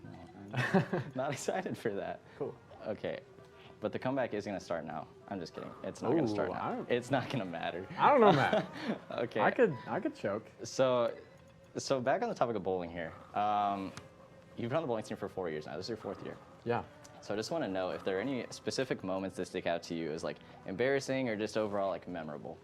No, I'm not excited for that. Cool. Okay. But the comeback is going to start now. I'm just kidding. It's not going to Ooh, start I now. don't- It's not going to matter. I don't know, Matt. Okay. I could choke. So back on the topic of bowling here. You've been on the bowling team for 4 years now. This is your 4th year. Yeah. So I just want to know if there are any specific moments that stick out to you as like embarrassing or just overall like memorable.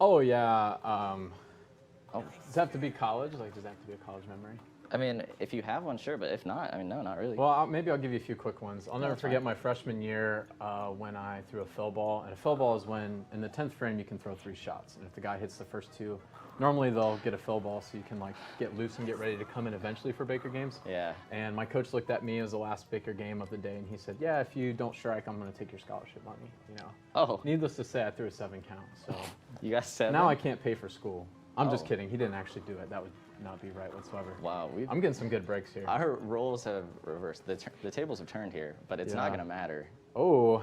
Oh yeah. Oh. Does it have to be college? Like, does that have to be a college memory? I mean, if you have one, sure, but if not, I mean, no, not really. Well, maybe I'll give you a few quick ones. I'll never that's forget fine. my freshman year when I threw a fill ball. And a fill ball is when, in the 10th frame, you can throw 3 shots. And if the guy hits the first 2, normally they'll get a fill ball so you can like get loose and get ready to come in eventually for Baker games. Yeah. And my coach looked at me as the last Baker game of the day, and he said, "Yeah, if you don't strike, I'm going to take your scholarship money." Oh, Needless to say, I threw a 7 count. So you got 7? now I can't pay for school. I'm just Oh. kidding. He didn't actually do it. That would not be right whatsoever. Wow, I'm getting some good breaks here. our roles have reversed. The tables have turned here, but it's not Yeah. going to matter. Oh,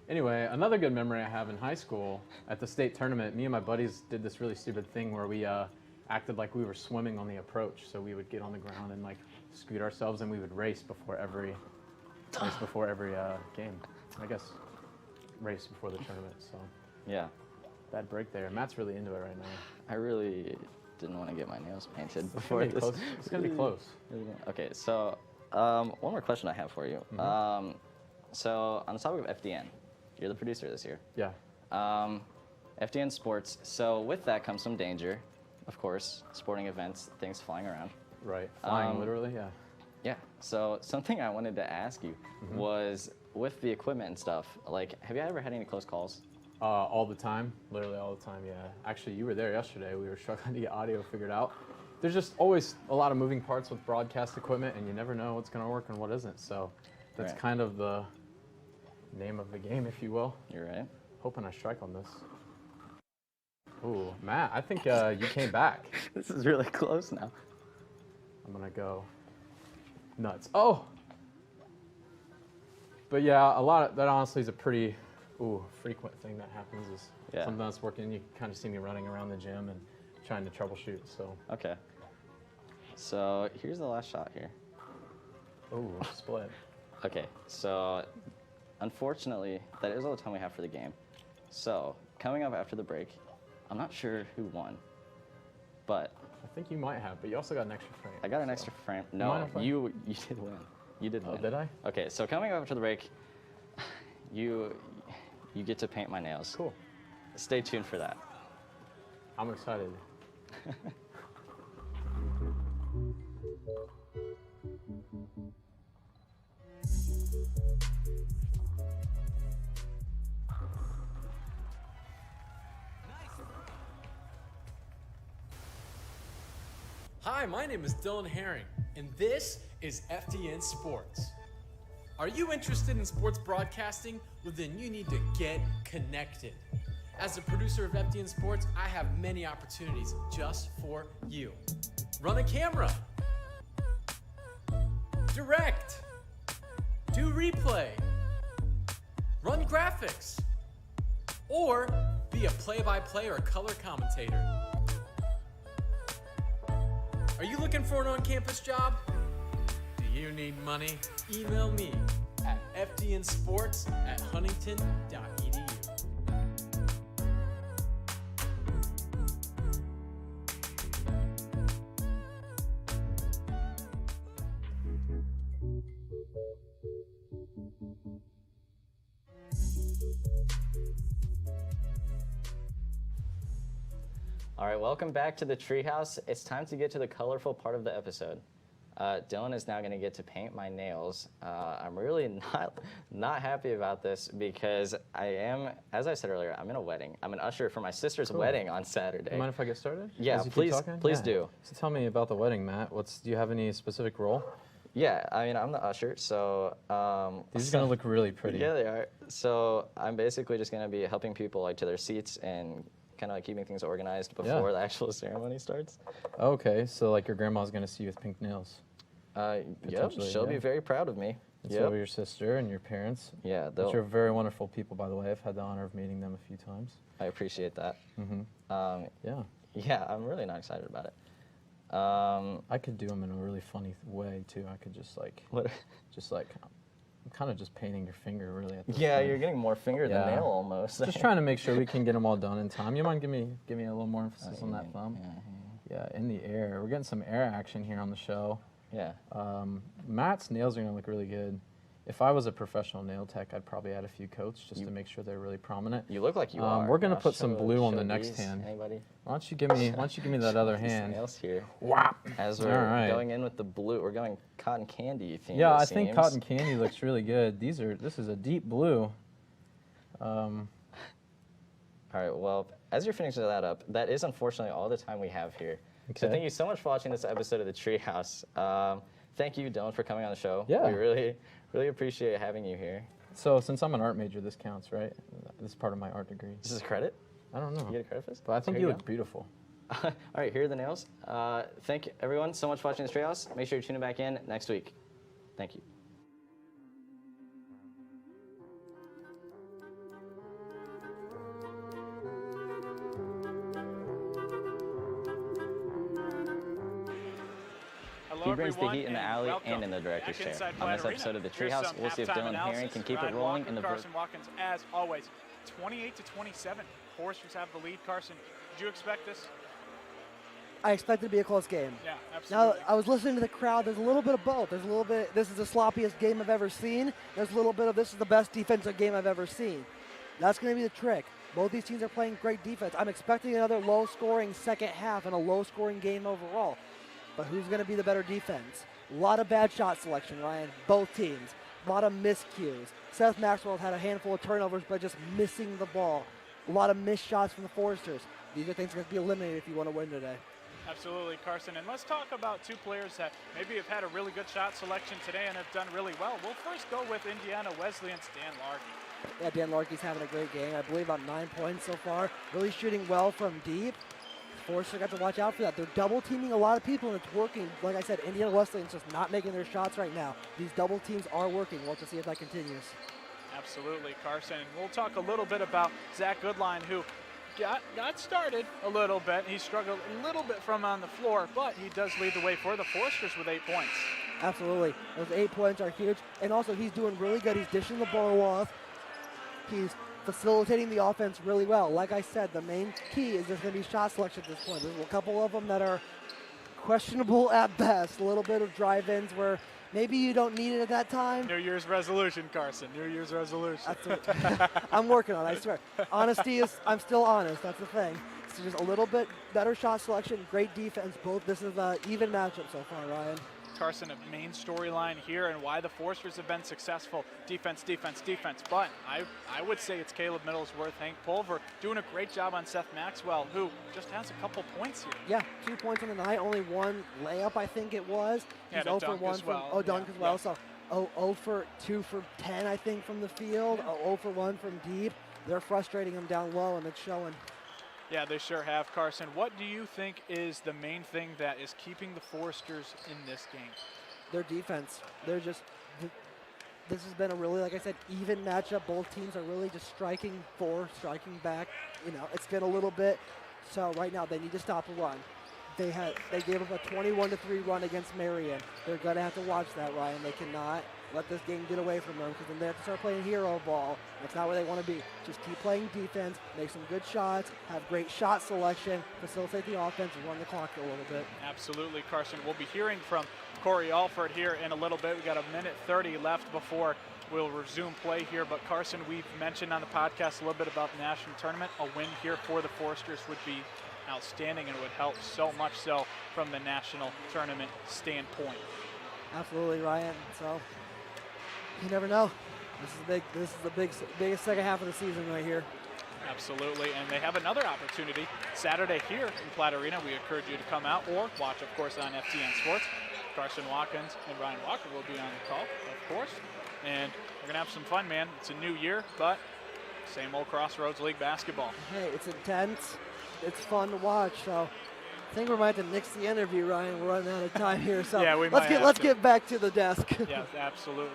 anyway, another good memory I have in high school at the state tournament, me and my buddies did this really stupid thing where we acted like we were swimming on the approach. So we would get on the ground and like scoot ourselves, and we would race before every game. I guess race before the tournament. So Yeah. bad break there. Matt's really into it right now. I really didn't want to get my nails painted It's before gonna be this. close. It's gonna be close. Okay, so one more question I have for you. Mm-hmm. So on the topic of FDN, you're the producer this year. Yeah. FDN Sports. So with that comes some danger, of course. Sporting events, things flying around. Right. Flying, literally, yeah. Yeah. So something I wanted to ask you was with the equipment and stuff. Like, have you ever had any close calls? All the time, literally all the time, yeah. Actually, you were there yesterday. We were struggling to get audio figured out. There's just always a lot of moving parts with broadcast equipment, and you never know what's going to work and what isn't. So that's Right. kind of the name of the game, if you will. You're right. Hoping I strike on this. Ooh, Matt, I think you came back. This is really close now. I'm going to go nuts. Oh! But yeah, a lot of that honestly is a pretty frequent thing that happens is Yeah. something that's working. You kind of see me running around the gym and trying to troubleshoot, so. Okay. So here's the last shot here. Ooh, split. Okay, so unfortunately, that is all the time we have for the game. So coming up after the break, I'm not sure who won, but I think you might have, but you also got an extra frame. I got an so. extra frame. mind No, if I- you did win. You did Oh, win. did I? Okay, so coming up after the break, you get to paint my nails. Cool. Stay tuned for that. I'm excited. Hi, my name is Dylan Herring, and this is FDN Sports. Are you interested in sports broadcasting? Well, then you need to get connected. As a producer of FDN Sports, I have many opportunities just for you. Run a camera, direct, do replay, run graphics, or be a play-by-play or color commentator. Are you looking for an on-campus job? Do you need money? Email me at fdnsports@huntington.edu. All right, welcome back to the Treehouse. It's time to get to the colorful part of the episode. Dylan is now going to get to paint my nails. I'm really not happy about this because I am, as I said earlier, I'm in a wedding. I'm an usher for my sister's wedding on Saturday. You mind if I get started? Yeah, As you keep please talking? do. So tell me about the wedding, Matt. Do you have any specific role? Yeah, I mean, I'm the usher, so... These are going to look really pretty. Yeah, they are. So I'm basically just going to be helping people like to their seats and kind of like keeping things organized before the actual ceremony starts. Okay, so like your grandma's going to see you with pink nails. Yep, Potentially, she'll be yeah. very proud of me. And so your sister and your parents. Yeah, Which are very wonderful people, by the way. I've had the honor of meeting them a few times. I appreciate that. Yeah. Yeah, I'm really not excited about it. I could do them in a really funny way, too. I could just like, What? I'm kind of just painting your finger, really, at this Yeah, point. you're getting more finger than Yeah. nail almost. Just trying to make sure we can get them all done in time. You mind give me a little more emphasis on that thumb? Yeah, in the air. We're getting some air action here on the show. Yeah. Matt's nails are gonna look really good. If I was a professional nail tech, I'd probably add a few coats just to make sure they're really prominent. You look like you are. We're gonna I'll put some show- blue on show the next these. hand. Anybody? Why don't you give me that other These hand? nails here. Wow. As we're All right. going in with the blue, we're going cotton candy theme. Yeah, it I think seems. cotton candy looks really good. This is a deep blue. All right, well, as you're finishing that up, that is unfortunately all the time we have here. So Okay. thank you so much for watching this episode of The Treehouse. Thank you, Dylan, for coming on the show. Yeah. We really appreciate having you here. So since I'm an art major, this counts, right? This is part of my art degree. This is credit? I don't know. You get a credit for this? But I think There you go. look beautiful. All right, here are the nails. Thank you, everyone, so much for watching The Treehouse. Make sure you tune in back in next week. Thank you. Hello, He brings the everyone, heat in the alley welcome and in the director's back chair. inside On this Plaid episode of Arena. The Here's Treehouse, some we'll see if halftime Dylan Herring analysis. can keep it Ryan rolling Walker, in the Carson Watkins, as always, 28-27. Foresters have the lead. Carson, did you expect this? I expect it to be a close game. Yeah, Now, absolutely. I was listening to the crowd. There's a little bit of both. There's a little bit, this is the sloppiest game I've ever seen. There's a little bit of, this is the best defensive game I've ever seen. That's going to be the trick. Both these teams are playing great defense. I'm expecting another low-scoring second half and a low-scoring game overall. But who's going to be the better defense? A lot of bad shot selection, Ryan. Both teams. A lot of miscues. Seth Maxwell had a handful of turnovers, but just missing the ball. A lot of missed shots from the Foresters. These are things that have to be eliminated if you want to win today. Absolutely, Carson. And let's talk about two players that maybe have had a really good shot selection today and have done really well. We'll first go with Indiana Wesleyan's Dan Larkey. Yeah, Dan Larkey's having a great game. I believe about 9 points so far. Really shooting well from deep. Forrester got to watch out for that. They're double teaming a lot of people and it's working. Like I said, Indiana Wesleyan's just not making their shots right now. These double teams are working. We'll have to see if that continues. Absolutely, Carson. We'll talk a little bit about Zach Goodline, who got started a little bit. He struggled a little bit from on the floor, but he does lead the way for the Foresters with 8 points. Absolutely. Those 8 points are huge. And also, he's doing really good. He's dishing the ball off. He's facilitating the offense really well. Like I said, the main key is there's going to be shot selection at this point. There's a couple of them that are questionable at best. A little bit of drive-ins where maybe you don't need it at that time. New Year's resolution, Carson. New Year's resolution. I'm working on it, I swear. Honesty is, I'm still honest. That's the thing. It's just a little bit better shot selection, great defense. Both, this is an even matchup so far, Ryan. Carson, a main storyline here and why the Foresters have been successful. Defense, defense, defense. But I would say it's Caleb Middlesworth, Hank Pulver doing a great job on Seth Maxwell, who just has a couple points here. Yeah, 2 points on the night, only 1 layup, I think it was. He's 0 for 1 from dunk as well. So 0 for 2 for 10, I think, from the field. 0 for 1 from deep. They're frustrating him down low, and it's showing. Yeah, they sure have, Carson. What do you think is the main thing that is keeping the Foresters in this game? Their defense. They're just, this has been a really, like I said, even matchup. Both teams are really just striking forward, striking back. You know, it's been a little bit. So right now they need to stop the run. They gave up a 21-3 run against Marion. They're gonna have to watch that, Ryan. They cannot let this game get away from them because then they have to start playing hero ball. That's not where they want to be. Just keep playing defense, make some good shots, have great shot selection, facilitate the offense, and run the clock a little bit. Absolutely, Carson. We'll be hearing from Corey Alford here in a little bit. We got 1:30 left before we'll resume play here. But Carson, we've mentioned on the podcast a little bit about the national tournament. A win here for the Foresters would be outstanding and it would help so much so from the national tournament standpoint. Absolutely, Ryan. So you never know. This is the biggest second half of the season right here. Absolutely, and they have another opportunity Saturday here in Platt Arena. We encourage you to come out or watch, of course, on FTN Sports. Carson Watkins and Ryan Walker will be on the call, of course. And we're gonna have some fun, man. It's a new year, but same old Crossroads League basketball. Hey, it's intense. It's fun to watch. So I think we might have to nix the interview, Ryan. We're running out of time here. So yeah, let's get back to the desk. Yeah, absolutely.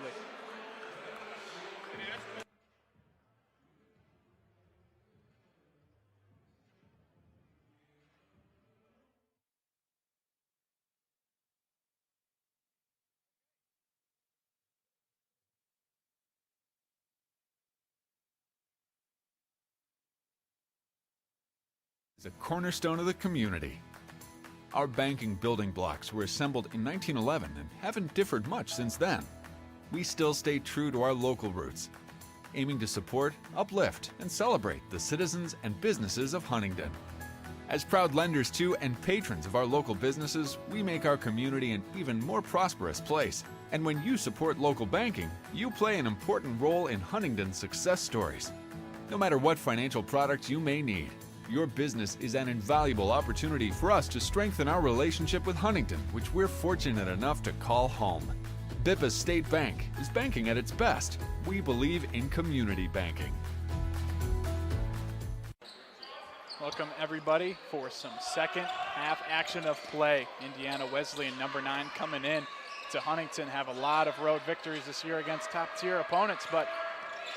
Is a cornerstone of the community. Our banking building blocks were assembled in 1911 and haven't differed much since then. We still stay true to our local roots, aiming to support, uplift, and celebrate the citizens and businesses of Huntington. As proud lenders to and patrons of our local businesses, we make our community an even more prosperous place. And when you support local banking, you play an important role in Huntington's success stories. No matter what financial products you may need, your business is an invaluable opportunity for us to strengthen our relationship with Huntington, which we're fortunate enough to call home. Bippa State Bank is banking at its best. We believe in community banking. Welcome everybody for some second half action of play. Indiana Wesleyan, number 9, coming in to Huntington, have a lot of road victories this year against top tier opponents, but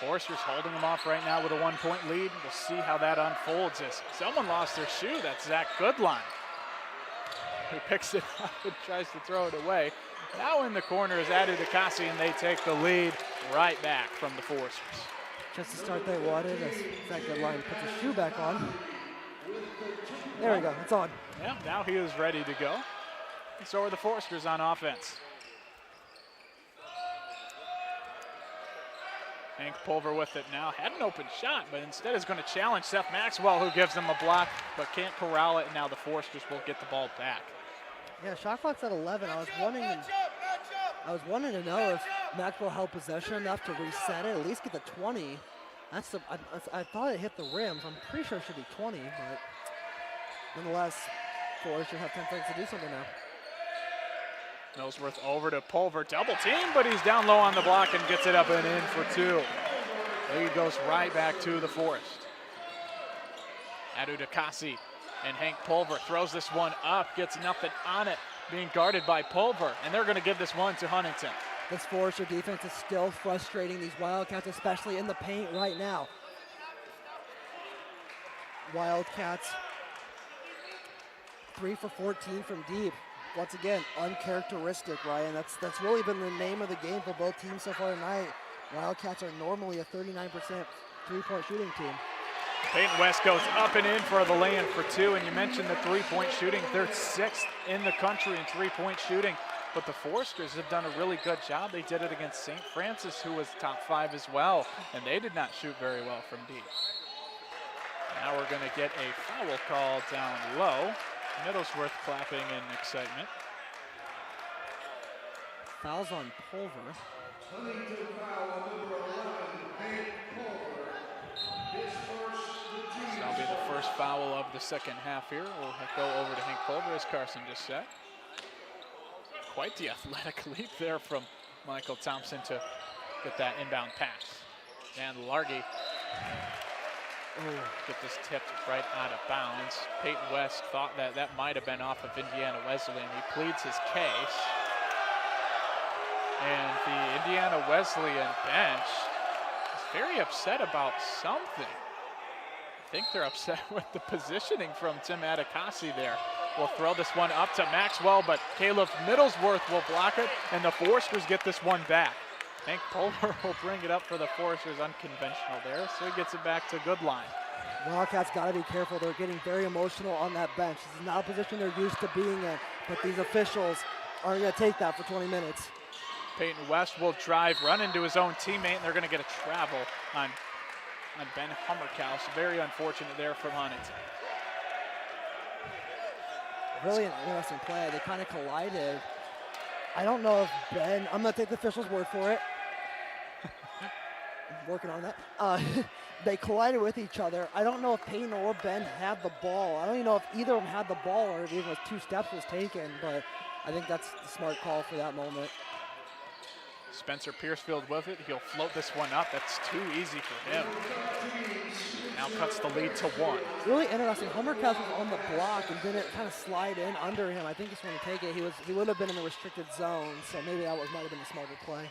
Foresters holding them off right now with a 1-point lead. We'll see how that unfolds as someone lost their shoe. That's Zach Goodline, who picks it up and tries to throw it away. Now in the corner is Adu Dakasi, and they take the lead right back from the Foresters. Just to start that water, as Zach Goodline puts his shoe back on. There we go, it's on. Yeah, now he is ready to go. And so are the Foresters on offense. Hank Pulver with it now. Had an open shot, but instead is going to challenge Seth Maxwell, who gives him a block, but can't corral it, and now the Foresters will get the ball back. Yeah, shot clock's at 11. I was wanting to know if Maxwell held possession enough to reset it, at least get the 20. I thought it hit the rim, so I'm pretty sure it should be 20, but nonetheless, Foresters have 10 seconds to do something now. Millsworth over to Pulver, double team, but he's down low on the block and gets it up and in for 2. Lead goes right back to the Forest. Adu Dakasi and Hank Pulver throws this one up, gets nothing on it, being guarded by Pulver, and they're going to give this one to Huntington. This Forester defense is still frustrating these Wildcats, especially in the paint right now. Wildcats 3 for 14 from deep. Once again, uncharacteristic, Ryan. That's really been the name of the game for both teams so far tonight. Wildcats are normally a 39% three-point shooting team. Peyton West goes up and in for the lay-in for 2, and you mentioned the three-point shooting. They're 6th in the country in three-point shooting, but the Foresters have done a really good job. They did it against St. Francis, who was top 5 as well, and they did not shoot very well from deep. Now we're going to get a foul call down low. Middlesworth clapping in excitement. Fouls on Pulver. So that'll be the first foul of the second half here. We'll go over to Hank Pulver, as Carson just said. Quite the athletic leap there from Michael Thompson to get that inbound pass. And Largy get this tipped right out of bounds. Peyton West thought that might have been off of Indiana Wesleyan. He pleads his case. And the Indiana Wesleyan bench is very upset about something. I think they're upset with the positioning from Tim Adekasi there. We'll throw this one up to Maxwell, but Caleb Middlesworth will block it, and the Foresters get this one back. Hank Pulver will bring it up for the Foresters, unconventional there, so he gets it back to Goodline. Wildcats got to be careful. They're getting very emotional on that bench. This is not a position they're used to being in, but these officials aren't going to take that for 20 minutes. Peyton West will drive, run into his own teammate, and they're going to get a travel on Ben Hummerkaus. Very unfortunate there from Huntington. Really an interesting play. They kind of collided. I don't know if Ben, I'm going to take the official's word for it. I'm working on that. They collided with each other. I don't know if Peyton or Ben had the ball. I don't even know if either of them had the ball or if even 2 steps was taken, but I think that's the smart call for that moment. Spencer Piercefield with it. He'll float this one up. That's too easy for him. Now cuts the lead to 1. Really interesting. Hummerkaus was on the block and didn't kind of slide in under him. I think just want to take it. He would have been in the restricted zone, so maybe that might have been a smarter play.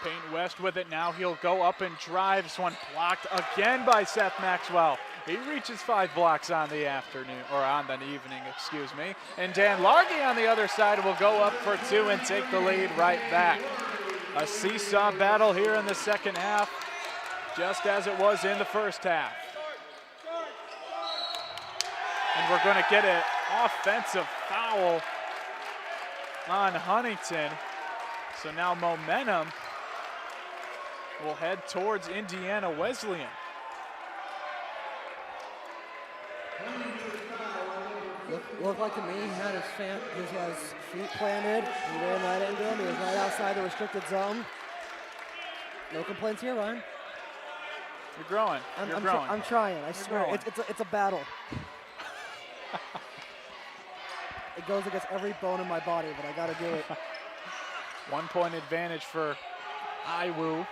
Peyton West with it now. He'll go up and drive. This one blocked again by Seth Maxwell. He reaches 5 blocks on the afternoon, or on the evening, excuse me. And Dan Largy on the other side will go up for 2 and take the lead right back. A seesaw battle here in the second half, just as it was in the first half. And we're going to get an offensive foul on Huntington. So now momentum will head towards Indiana Wesleyan. Looked like to me he had his feet planted. He ran right into him. He was right outside the restricted zone. No complaints here, Ryan. You're growing. You're growing. I'm trying. I swear. It's a battle. It goes against every bone in my body, but I got to do it. 1-point advantage for Iwu.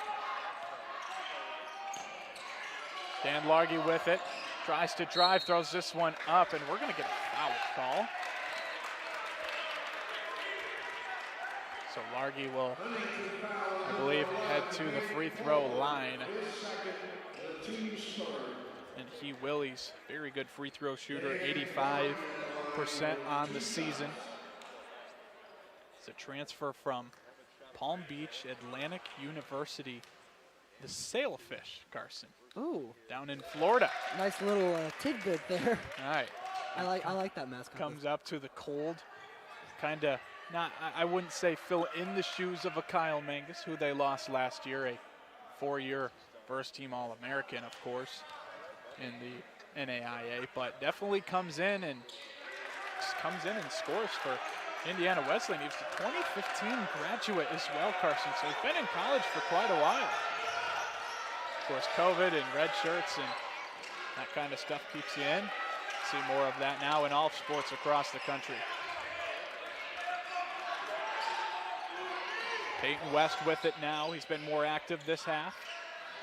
Dan Largy with it. Tries to drive, throws this one up, and we're going to get a foul call. So Largy will, I believe, head to the free throw line. And he will. He's a very good free throw shooter, 85% on the season. It's a transfer from Palm Beach Atlantic University, the Sailfish, Carson. Ooh. Down in Florida. Nice little tidbit there. All right. I like that mascot. Comes up to the cold. Kind of not, I wouldn't say fill in the shoes of a Kyle Mangus, who they lost last year, a 4-year first-team All-American, of course, in the NAIA, but definitely comes in and scores for Indiana Wesleyan. He was a 2015 graduate as well, Carson, so he's been in college for quite a while. Of course, COVID and red shirts and that kind of stuff keeps you in. See more of that now in all sports across the country. Peyton West with it now. He's been more active this half.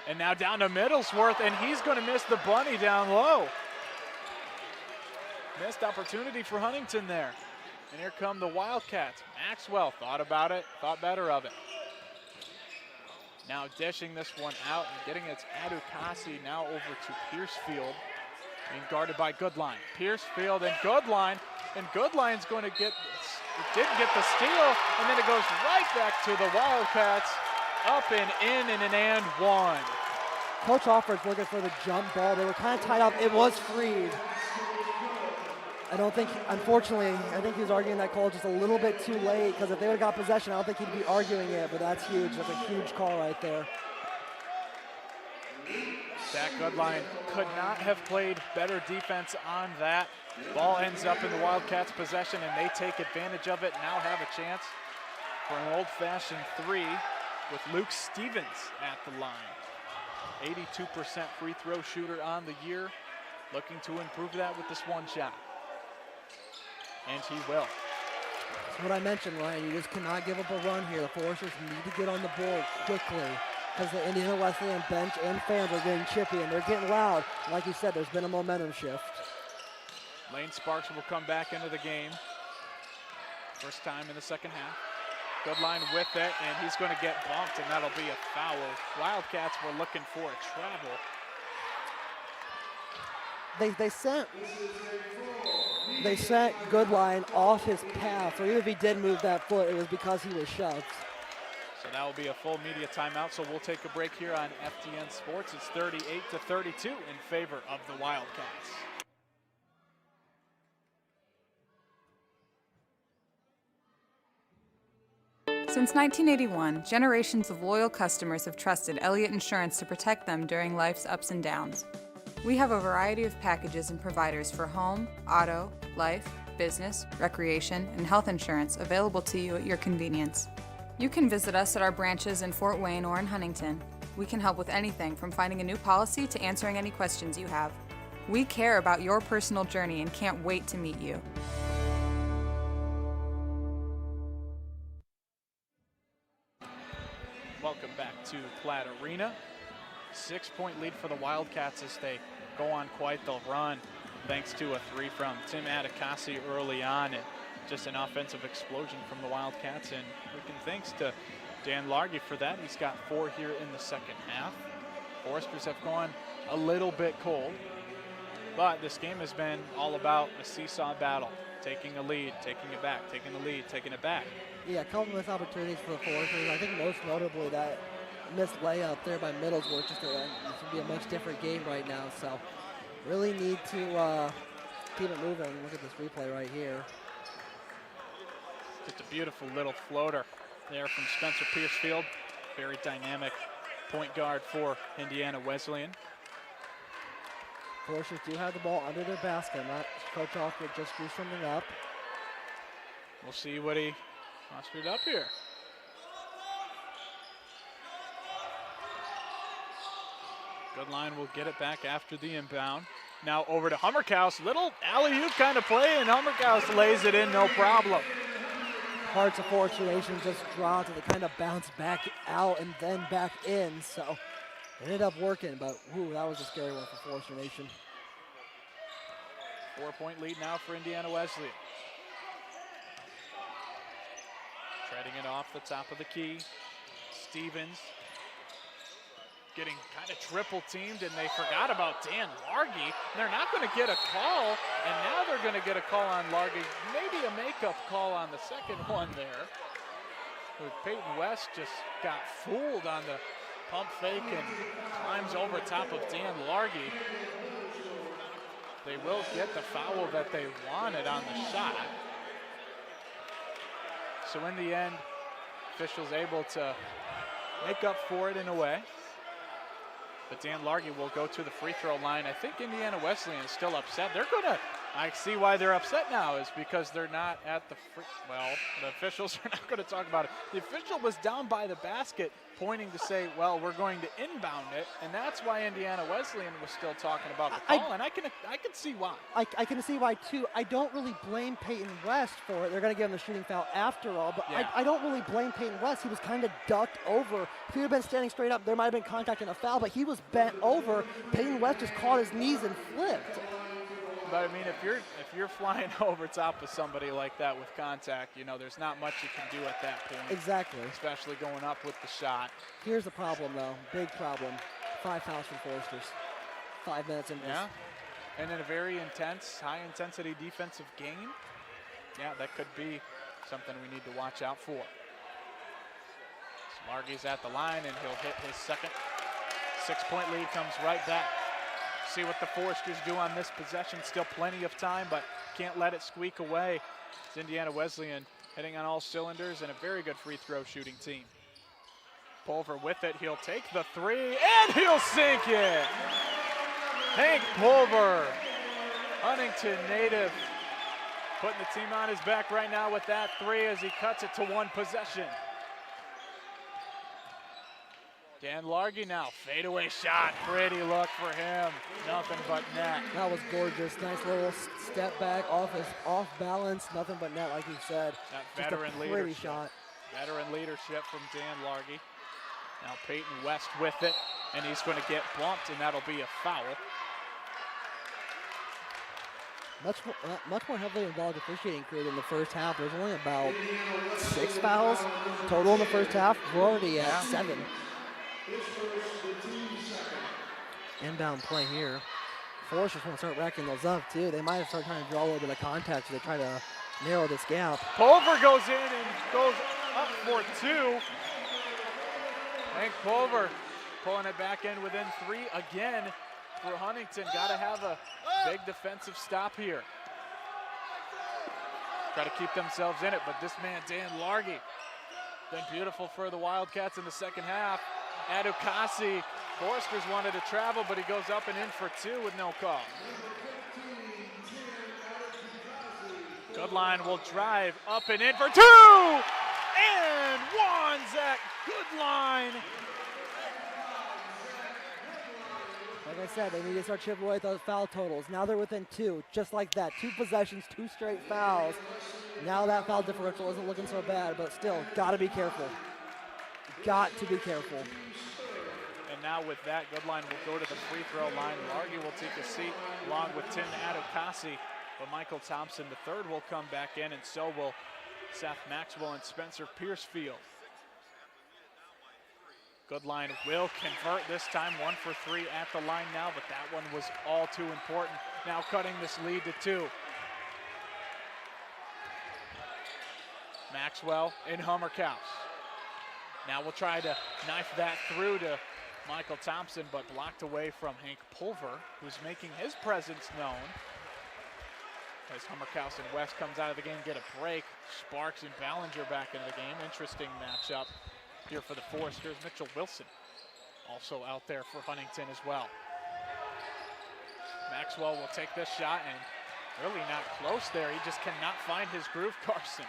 And now down to Middlesworth, and he's going to miss the bunny down low. Missed opportunity for Huntington there. And here come the Wildcats. Maxwell thought about it, thought better of it. Now dishing this one out and getting it to Adukasi, now over to Piercefield. Being guarded by Goodline. Piercefield and Goodline. And Goodline's going to get this. It didn't get the steal, and then it goes right back to the Wildcats. Up and in and an and one. Coach Alford's looking for the jump ball. They were kind of tied up. It was freed. I don't think, unfortunately, I think he was arguing that call just a little bit too late, because if they would have got possession, I don't think he'd be arguing it, but that's huge. That's a huge call right there. Zach Goodline could not have played better defense on that. Ball ends up in the Wildcats' possession, and they take advantage of it, now have a chance for an old-fashioned three with Luke Stevens at the line. 82% free throw shooter on the year, looking to improve that with this one shot. And he will. That's what I mentioned, Ryan. You just cannot give up a run here. The Foresters need to get on the board quickly, because the Indiana Wesleyan bench and fans are getting chippy, and they're getting loud. Like you said, there's been a momentum shift. Lane Sparks will come back into the game. First time in the second half. Goodline with it, and he's going to get bumped, and that'll be a foul. Wildcats were looking for a travel. They sent Goodline off his path, so even if he did move that foot, it was because he was shoved. So that will be a full media timeout, so we'll take a break here on FTN Sports. It's 38-32 in favor of the Wildcats. Since 1981, generations of loyal customers have trusted Elliott Insurance to protect them during life's ups and downs. We have a variety of packages and providers for home, auto, life, business, recreation, and health insurance available to you at your convenience. You can visit us at our branches in Fort Wayne or in Huntington. We can help with anything from finding a new policy to answering any questions you have. We care about your personal journey and can't wait to meet you. Welcome back to Platt Arena. 6-point lead for the Wildcats as they go on quite the run, thanks to a three from Tim Adekasi early on, and just an offensive explosion from the Wildcats. And we can thanks to Dan Largy for that. He's got 4 here in the second half. Foresters have gone a little bit cold, but this game has been all about a seesaw battle, taking a lead, taking it back, taking the lead, taking it back. Yeah, a couple missed opportunities for the Foresters. I think most notably that missed layup there by Middlesworth. This would be a much different game right now, so really need to keep it moving. Look at this replay right here. Just a beautiful little floater there from Spencer Piercefield. Very dynamic point guard for Indiana Wesleyan. Foresters do have the ball under their basket. Coach Alford just drew something up. We'll see what he postured up here. Goodline will get it back after the inbound. Now over to Hummerkaus. Little alley-oop kind of play, and Hummerkaus lays it in, no problem. Hearts of Foresters Nation just dropped, and they kind of bounced back out and then back in. So it ended up working, but that was a scary one for Foresters Nation. 4-point lead now for Indiana Wesleyan. Treading it off the top of the key. Stevens getting kind of triple teamed, and they forgot about Dan Largy. They're not going to get a call, and now they're going to get a call on Largy. Maybe a makeup call on the second one there. Peyton West just got fooled on the pump fake and climbs over top of Dan Largy. They will get the foul that they wanted on the shot. So in the end, officials able to make up for it in a way. But Dan Largy will go to the free throw line. I think Indiana Wesleyan is still upset. I see why they're upset now is because they're not at the the officials are not going to talk about it. The official was down by the basket pointing to say, well, we're going to inbound it, and that's why Indiana Wesleyan was still talking about the call, and I can see why. I can see why, too. I don't really blame Peyton West for it. They're going to give him the shooting foul after all, but yeah. I don't really blame Peyton West. He was kind of ducked over. If he had been standing straight up, there might have been contact and a foul, but he was bent over. Peyton West just caught his knees and flipped. But I mean, if you're flying over top of somebody like that with contact, there's not much you can do at that point. Exactly. Especially going up with the shot. Here's the problem, though. Big problem. 5 fouls from Foresters. 5 minutes in. Yeah. And in a very intense, high-intensity defensive game, yeah, that could be something we need to watch out for. Largy's at the line, and he'll hit his second. 6-point lead comes right back. See what the Foresters do on this possession. Still plenty of time, but can't let it squeak away. It's Indiana Wesleyan hitting on all cylinders and a very good free throw shooting team. Pulver with it. He'll take the 3, and he'll sink it. Hank Pulver, Huntington native, putting the team on his back right now with that 3 as he cuts it to 1 possession. Dan Largy now, fadeaway shot, pretty look for him, nothing but net. That was gorgeous, nice little step back, off balance, nothing but net like you said. That Just veteran a pretty leadership. shot. Veteran leadership from Dan Largy. Now Peyton West with it, and he's going to get bumped, and that'll be a foul. Much more heavily involved officiating crew than the first half. There's only about 6 fouls total in the first half. We're already at 7. Inbound play here. Foresters want to start racking those up too. They might have started trying to draw a little bit of contact so they try to narrow this gap. Pulver goes in and goes up for 2. Hank Pulver pulling it back in within 3 again for Huntington. Got to have a big defensive stop here. Try to keep themselves in it, but this man, Dan Largy, been beautiful for the Wildcats in the second half. Adukasi, Foresters wanted to travel, but he goes up and in for 2 with no call. Goodline will drive up and in for 2! And 1, Zach Goodline. Like I said, they need to start chipping away at those foul totals. Now they're within 2, just like that. 2 possessions, 2 straight fouls. Now that foul differential isn't looking so bad, but still, gotta be careful. Got to be careful. And now with that, Goodline will go to the free throw line. Largy will take a seat along with Tim Adokasi. But Michael Thompson, the third, will come back in, and so will Seth Maxwell and Spencer Piercefield. Goodline will convert this time, 1 for 3 at the line now, but that one was all too important. Now cutting this lead to 2. Maxwell in Hummerkaus. Now we'll try to knife that through to Michael Thompson, but blocked away from Hank Pulver, who's making his presence known. As Hummerkaus and West comes out of the game, get a break. Sparks and Ballinger back into the game. Interesting matchup here for the Foresters. Mitchell Wilson also out there for Huntington as well. Maxwell will take this shot, and really not close there. He just cannot find his groove, Carson.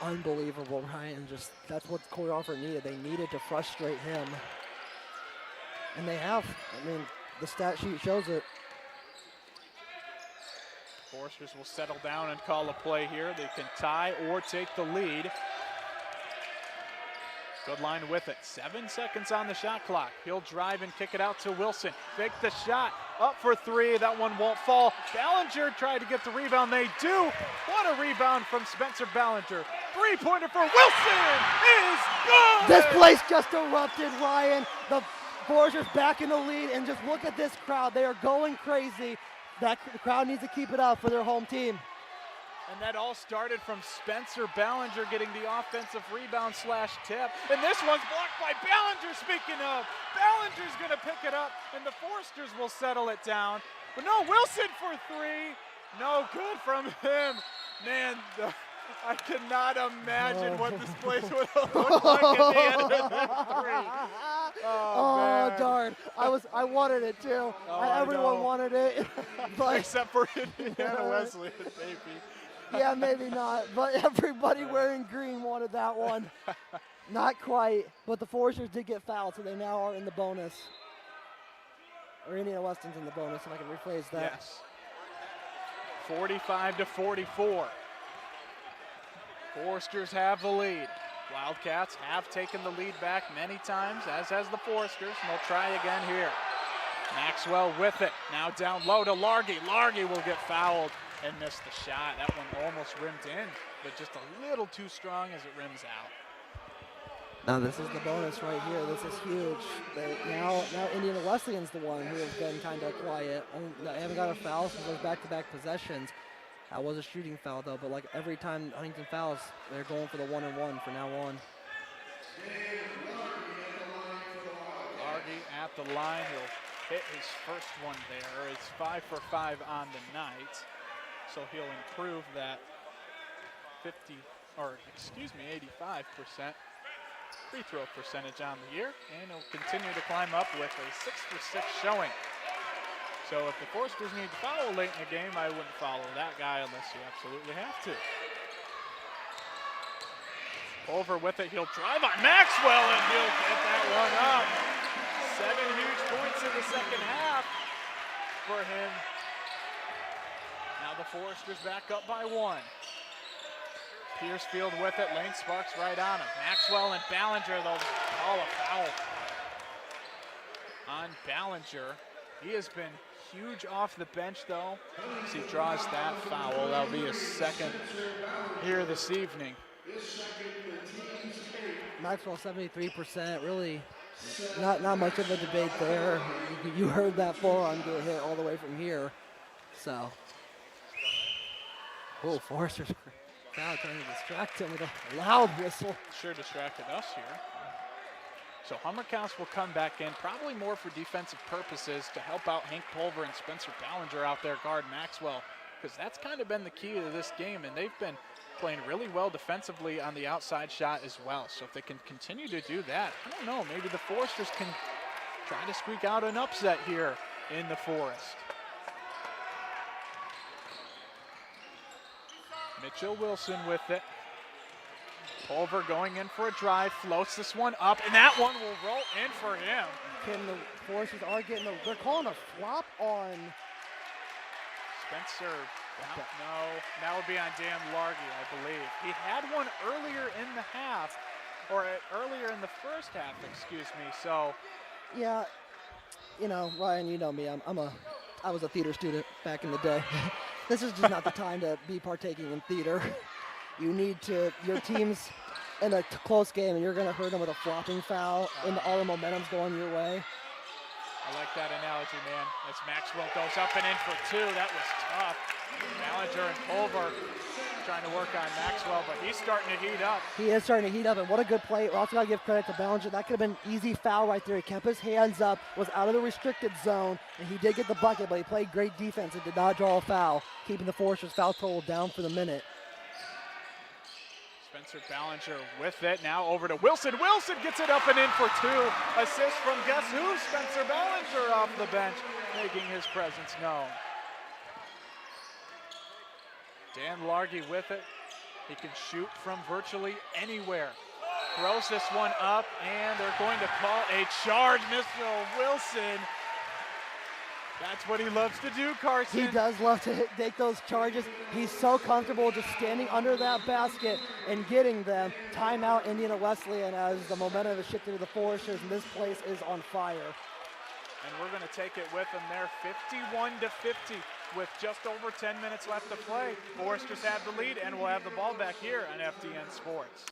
Unbelievable, Ryan. Just that's what the choreographer needed. They needed to frustrate him. And they have. I mean, the stat sheet shows it. Foresters will settle down and call a play here. They can tie or take the lead. Goodline with it. 7 seconds on the shot clock. He'll drive and kick it out to Wilson. Fake the shot. Up for 3. That one won't fall. Ballinger tried to get the rebound. They do. What a rebound from Spencer Ballinger. 3-pointer for Wilson is good. This place just erupted, Ryan. The Foresters back in the lead, and just look at this crowd. They are going crazy. The crowd needs to keep it up for their home team. And that all started from Spencer Ballinger getting the offensive rebound / tip. And this one's blocked by Ballinger, speaking of. Ballinger's going to pick it up, and the Foresters will settle it down. But no, Wilson for 3. No good from him. Man, I cannot imagine what this place would have looked like at the end of that 3. Oh, darn. I wanted it too. Everyone wanted it, but except for Indiana Wesleyan, maybe. Yeah, maybe not. But everybody wearing green wanted that one. Not quite, but the Foresters did get fouled, so they now are in the bonus. Or Indiana Wesleyan's in the bonus, if I can rephrase that. Yes. 45-44. Foresters have the lead. Wildcats have taken the lead back many times, as has the Foresters, and they'll try again here. Maxwell with it. Now down low to Largy. Largy will get fouled and miss the shot. That one almost rimmed in, but just a little too strong as it rims out. Now this is the bonus right here. This is huge. Now Indiana Wesleyan's the one who has been kind of quiet. They haven't got a foul since those back-to-back possessions. That was a shooting foul though, but like every time Huntington fouls, they're going for the 1-and-1 from now on. Largy at the line. He'll hit his first one there. It's 5 for 5 on the night. So he'll improve that 85% free throw percentage on the year, and he'll continue to climb up with a 6 for 6 showing. So if the Foresters need to foul late in the game, I wouldn't follow that guy unless you absolutely have to. Over with it, he'll drive on Maxwell, and he'll get that one up. 7 huge points in the second half for him. Now the Foresters back up by 1. Piercefield with it, Lane Sparks right on him. Maxwell and Ballinger, they'll call a foul on Ballinger. He has been huge off the bench though, as he draws that foul. That'll be his second here this evening. Maxwell 73%, really not much of a debate there. You heard that forearm get hit all the way from here. So, Foresters now trying to distract him with a loud whistle. Sure distracted us here. So Hummerkaus will come back in, probably more for defensive purposes to help out Hank Pulver and Spencer Ballinger out there guard Maxwell, because that's kind of been the key to this game, and they've been playing really well defensively on the outside shot as well. So if they can continue to do that, I don't know, maybe the Foresters can try to squeak out an upset here in the Forest. Mitchell Wilson with it. Pulver going in for a drive, floats this one up, and that one will roll in for him. The Foresters are getting they're calling a flop on Spencer. No, that would be on Dan Largy, I believe. He had one earlier in the half, or earlier in the first half, excuse me. So, yeah, you know, Ryan, you know me. I was a theater student back in the day. This is just not the time to be partaking in theater. You need to, your team's in a close game and you're going to hurt them with a flopping foul and all the momentum's going your way. I like that analogy, man. As Maxwell goes up and in for 2, that was tough. Ballinger and Pulver trying to work on Maxwell, but he's starting to heat up. He is starting to heat up, and what a good play. We also got to give credit to Ballinger. That could have been an easy foul right there. He kept his hands up, was out of the restricted zone, and he did get the bucket, but he played great defense and did not draw a foul, keeping the Foresters' foul total down for the minute. Spencer Ballinger with it. Now over to Wilson. Wilson gets it up and in for 2. Assist from guess who? Spencer Ballinger off the bench, making his presence known. Dan Largy with it. He can shoot from virtually anywhere. Throws this one up, and they're going to call a charge. Mitchell Wilson. That's what he loves to do, Carson. He does love to take those charges. He's so comfortable just standing under that basket and getting them. Timeout, Indiana Wesleyan, as the momentum is shifted to the Foresters, and this place is on fire. And we're going to take it with them there, 51-50, with just over 10 minutes left to play. Foresters have the lead, and we'll have the ball back here on FDN Sports.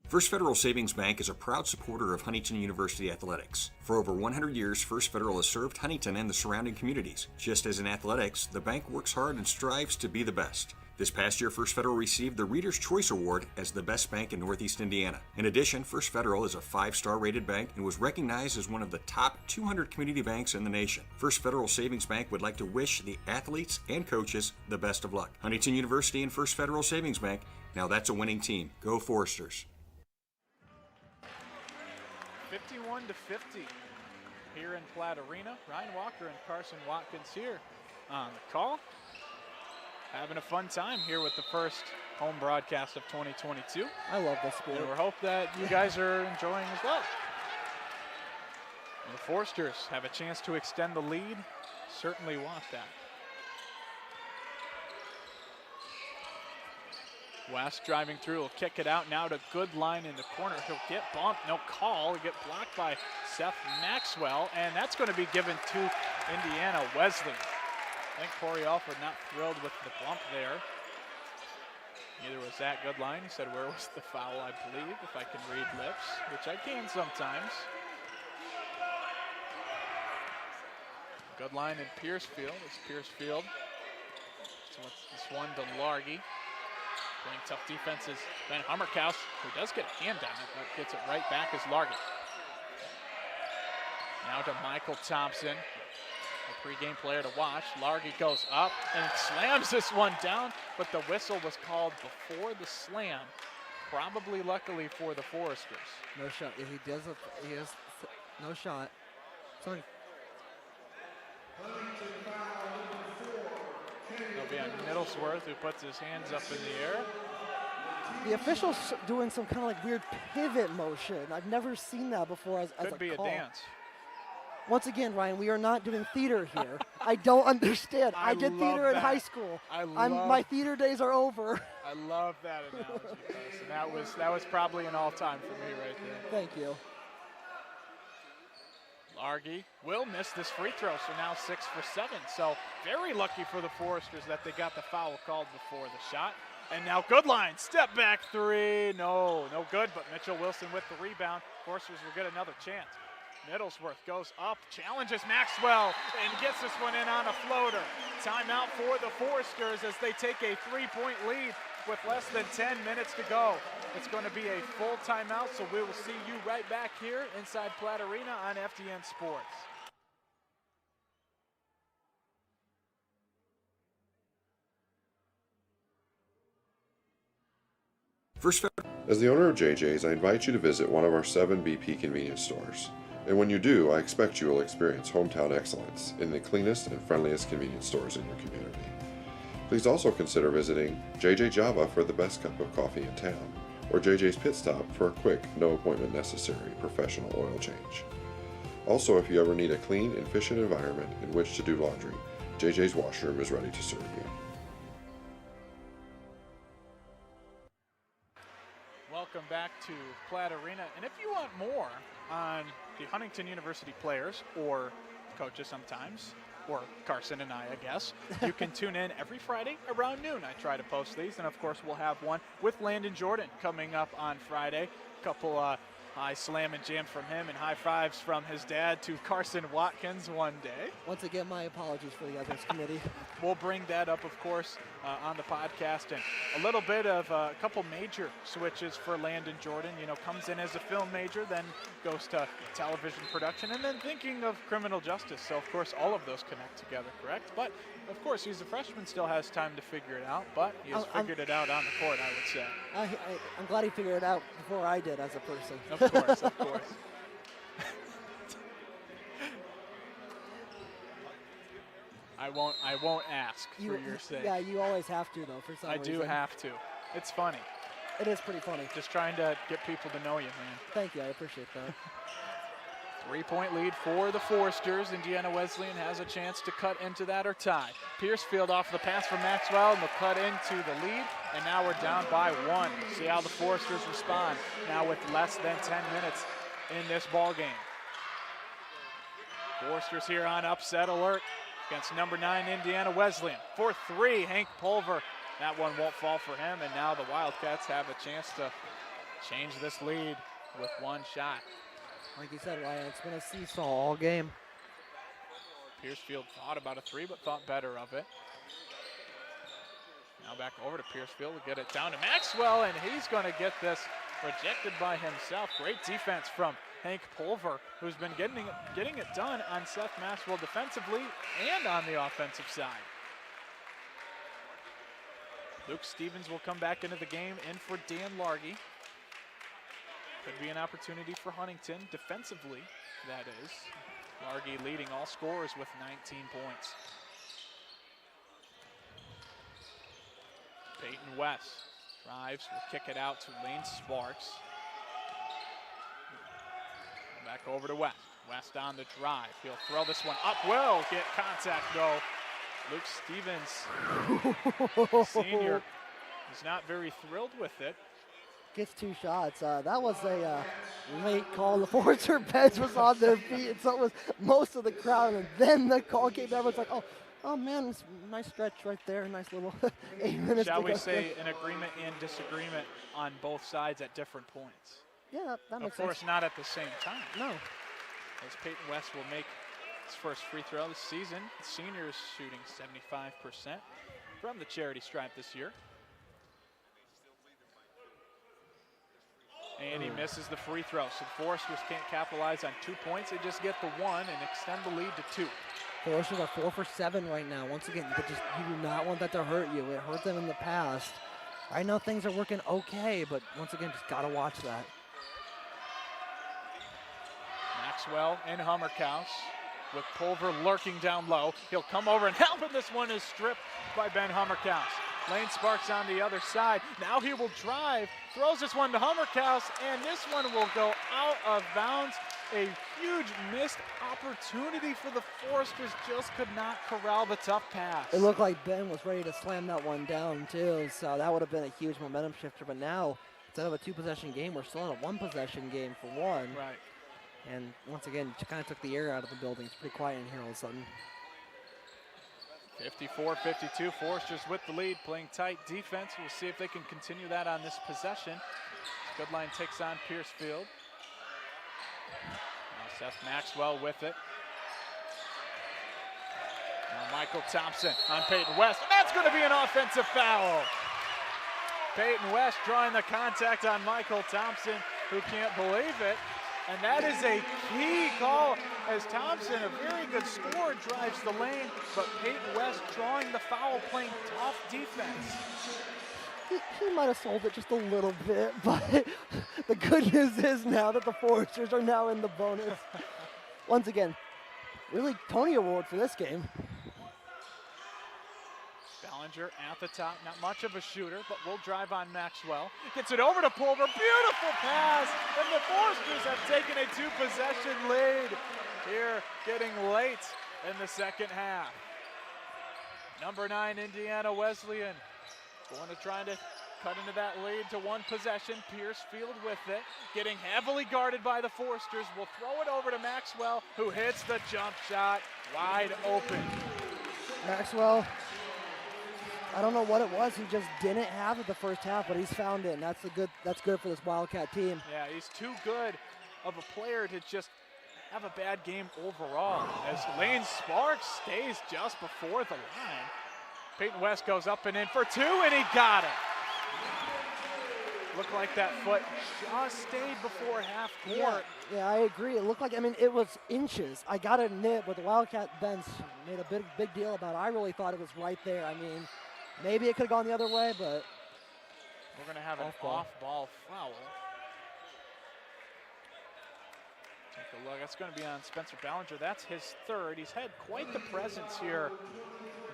First Federal Savings Bank is a proud supporter of Huntington University athletics. For over 100 years, First Federal has served Huntington and the surrounding communities. Just as in athletics, the bank works hard and strives to be the best. This past year, First Federal received the Reader's Choice Award as the best bank in Northeast Indiana. In addition, First Federal is a 5-star rated bank and was recognized as one of the top 200 community banks in the nation. First Federal Savings Bank would like to wish the athletes and coaches the best of luck. Huntington University and First Federal Savings Bank, now that's a winning team. Go Foresters. 51-50 here in Platt Arena. Ryan Walker and Carson Watkins here on the call. Having a fun time here with the first home broadcast of 2022. I love this sport. And we hope that you guys are enjoying as well. And the Foresters have a chance to extend the lead. Certainly want that. West driving through, will kick it out now to Goodline in the corner. He'll get bumped, no call. He'll get blocked by Seth Maxwell, and that's going to be given to Indiana Wesleyan. I think Corey Alford not thrilled with the bump there. Neither was Zach Goodline. He said, where was the foul, I believe, if I can read lips, which I can sometimes. Goodline and Piercefield. It's Piercefield. So it's this one to Largy. Playing tough defenses. Ben Hummerkaus, who does get a hand on it, but gets it right back as Largy. Now to Michael Thompson, a pregame player to watch. Largy goes up and slams this one down, but the whistle was called before the slam, probably luckily for the Foresters. No shot. Yeah, he has no shot. Sorry. It'll be on Middlesworth, who puts his hands up in the air. The official's doing some kind of like weird pivot motion. I've never seen that before as Could a be call. a dance. Once again, Ryan, we are not doing theater here. I don't understand. I did theater in high school. My theater days are over. I love that analogy, Carson. That was probably an all-time for me right there. Thank you. Largy will miss this free throw, so now 6 for 7. So very lucky for the Foresters that they got the foul called before the shot. And now Goodline, step back three. No good, but Mitchell Wilson with the rebound. Foresters will get another chance. Middlesworth goes up, challenges Maxwell, and gets this one in on a floater. Timeout for the Foresters as they take a 3-point lead with less than 10 minutes to go. It's going to be a full timeout, so we will see you right back here inside Platt Arena on FDN Sports. As the owner of JJ's, I invite you to visit one of our 7 BP convenience stores. And when you do, I expect you will experience hometown excellence in the cleanest and friendliest convenience stores in your community. Please also consider visiting JJ Java for the best cup of coffee in town, or JJ's Pit Stop for a quick, no appointment necessary professional oil change. Also, if you ever need a clean, efficient environment in which to do laundry, JJ's Washroom is ready to serve you. Welcome back to Platt Arena. And if you want more on the Huntington University players, or coaches sometimes, or Carson and I guess, you can tune in every Friday around noon. I try to post these, and of course we'll have one with Landon Jordan coming up on Friday. A couple high slam and jams from him and high fives from his dad to Carson Watkins one day. Once again, my apologies for the ethics committee. We'll bring that up, of course, on the podcast. And a little bit of a couple major switches for Landon Jordan. You know, comes in as a film major, then goes to television production, and then thinking of criminal justice. So, of course, all of those connect together, correct? But, of course, he's a freshman, still has time to figure it out. But he has figured it out on the court, I would say. I'm glad he figured it out before I did as a person. Of course, of course. I won't ask for your sake. Yeah, you always have to, though, for some reason. I do have to. It's funny. It is pretty funny. Just trying to get people to know you, man. Thank you. I appreciate that. 3-point lead for the Foresters. Indiana Wesleyan has a chance to cut into that or tie. Piercefield off the pass from Maxwell, and they'll cut into the lead. And now we're down by 1. See how the Foresters respond now with less than 10 minutes in this ball game. Foresters here on upset alert against number 9 Indiana Wesleyan. For 3, Hank Pulver. That one won't fall for him, and now the Wildcats have a chance to change this lead with 1 shot. Like you said, Ryan, it's been a seesaw all game. Piercefield thought about a 3, but thought better of it. Now back over to Piercefield to get it down to Maxwell, and he's going to get this rejected by himself. Great defense from Hank Pulver, who's been getting it done on Seth Maxwell defensively and on the offensive side. Luke Stevens will come back into the game, in for Dan Largy. Could be an opportunity for Huntington defensively, that is. Largy leading all scorers with 19 points. Peyton West drives, will kick it out to Lane Sparks. Back over to West. West on the drive. He'll throw this one up. Will get contact though. Luke Stevens, senior, is not very thrilled with it. Gets 2 shots. That was a late call. The Forester bench was on their feet, and so it was most of the crowd. And then the call came. Everyone's like, oh man, it's a nice stretch right there. Nice little 8 minutes. Shall we say an agreement and disagreement on both sides at different points? Yeah, that makes sense. Of course, not at the same time. No. As Peyton West will make his first free throw this season. The senior is shooting 75% from the charity stripe this year. And he misses the free throw. So the Foresters can't capitalize on 2 points. They just get the 1 and extend the lead to 2. Foresters are 4 for 7 right now. Once again, you do not want that to hurt you. It hurt them in the past. I know things are working okay, but once again, just got to watch that. Maxwell and Hummerkaus with Pulver lurking down low. He'll come over and help, and this one is stripped by Ben Hummerkaus. Lane Sparks on the other side. Now he will drive, throws this one to Hummerkaus, and this one will go out of bounds. A huge missed opportunity for the Foresters, just could not corral the tough pass. It looked like Ben was ready to slam that one down too, so that would have been a huge momentum shifter. But now, instead of a 2-possession game, we're still in a 1-possession game for one. Right. And once again, kind of took the air out of the building. It's pretty quiet in here all of a sudden. 54-52, Foresters with the lead, playing tight defense. We'll see if they can continue that on this possession. Goodline takes on Piercefield. Now Seth Maxwell with it. Now Michael Thompson on Peyton West, and that's going to be an offensive foul. Peyton West drawing the contact on Michael Thompson, who can't believe it. And that is a key call as Thompson, a very good scorer, drives the lane, but Peyton West drawing the foul, playing tough defense. He might have sold it just a little bit, but the good news is now that the Foresters are now in the bonus. Once again, really Tony Award for this game. Bellinger at the top, not much of a shooter, but will drive on Maxwell. Gets it over to Pulver, beautiful pass, and the Foresters have taken a 2-possession lead here, getting late in the second half. Number 9, Indiana Wesleyan, trying to cut into that lead to 1 possession. Piercefield with it, getting heavily guarded by the Foresters, will throw it over to Maxwell, who hits the jump shot wide open. Maxwell, I don't know what it was. He just didn't have it the first half, but he's found it, and that's good for this Wildcat team. Yeah, he's too good of a player to just have a bad game overall. As Lane Sparks stays just before the line. Peyton West goes up and in for 2, and he got it. Looked like that foot just stayed before half court. Yeah, I agree. It looked like, it was inches. I got to admit, but the Wildcat bench made a big deal about it. I really thought it was right there. Maybe it could have gone the other way, but we're going to have an off-ball foul. Take a look. That's going to be on Spencer Bellinger. That's his 3rd. He's had quite the presence here